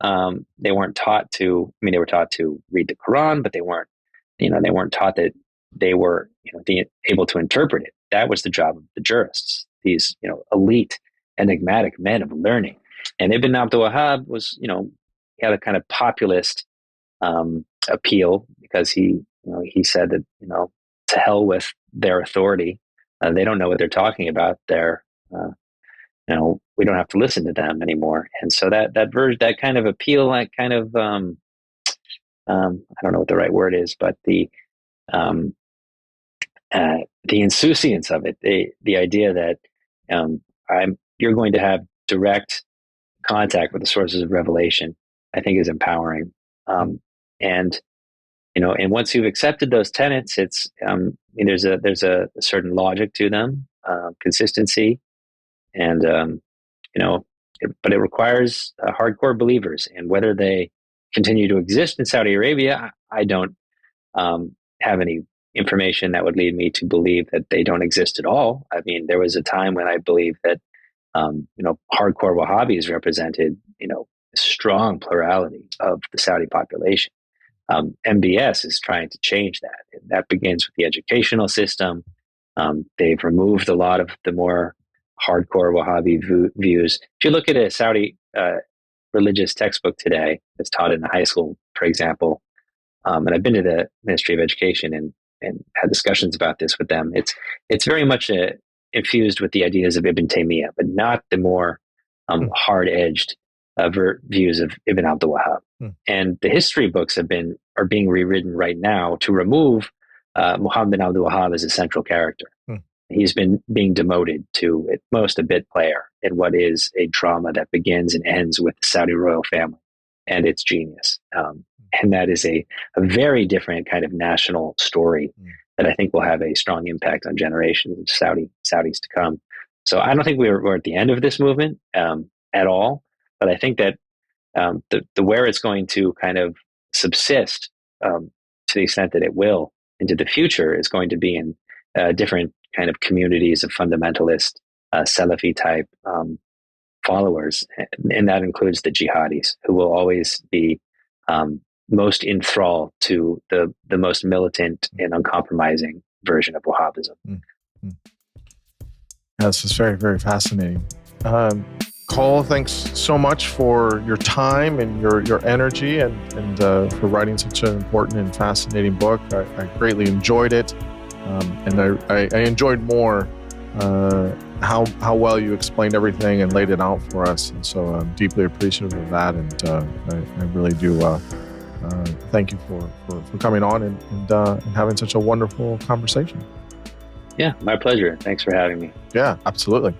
They weren't taught to, they were taught to read the Quran, but they weren't taught that they were, able to interpret it. That was the job of the jurists, these, elite, enigmatic men of learning. And Ibn Abdul Wahhab was, he had a kind of populist appeal, because he said that, to hell with their authority. They don't know what they're talking about. We don't have to listen to them anymore. And so that kind of appeal, that kind of, I don't know what the right word is, but the insouciance of it, the idea that you're going to have direct contact with the sources of revelation, I think is empowering. And once you've accepted those tenets, it's there's a certain logic to them, consistency, and but it requires hardcore believers. And whether they continue to exist in Saudi Arabia, I don't have any information that would lead me to believe that they don't exist at all. I mean, there was a time when I believed that hardcore Wahhabis represented a strong plurality of the Saudi population. MBS is trying to change that, and that begins with the educational system. They've removed a lot of the more hardcore Wahhabi views. If you look at a Saudi religious textbook today that's taught in the high school, for example, and I've been to the Ministry of Education and had discussions about this with them. It's very much infused with the ideas of Ibn Taymiyyah, but not the more hard-edged views of Ibn Abdul Wahhab. And the history books are being rewritten right now to remove Muhammad bin Abdul Wahhab is a central character. He's been being demoted to, at most, a bit player in what is a drama that begins and ends with the Saudi royal family and its genius. And that is a very different kind of national story that I think will have a strong impact on generations of Saudis to come. So I don't think we're at the end of this movement at all, but I think that the where it's going to kind of subsist to the extent that it will into the future is going to be in different kind of communities of fundamentalist Salafi type followers, and that includes the jihadis, who will always be most enthralled to the most militant and uncompromising version of Wahhabism. This is very, very fascinating. Cole, thanks so much for your time and your energy and for writing such an important and fascinating book. I greatly enjoyed it. And I enjoyed more how well you explained everything and laid it out for us. And so I'm deeply appreciative of that. And I really do thank you for coming on and having such a wonderful conversation. Yeah, my pleasure. Thanks for having me. Yeah, absolutely.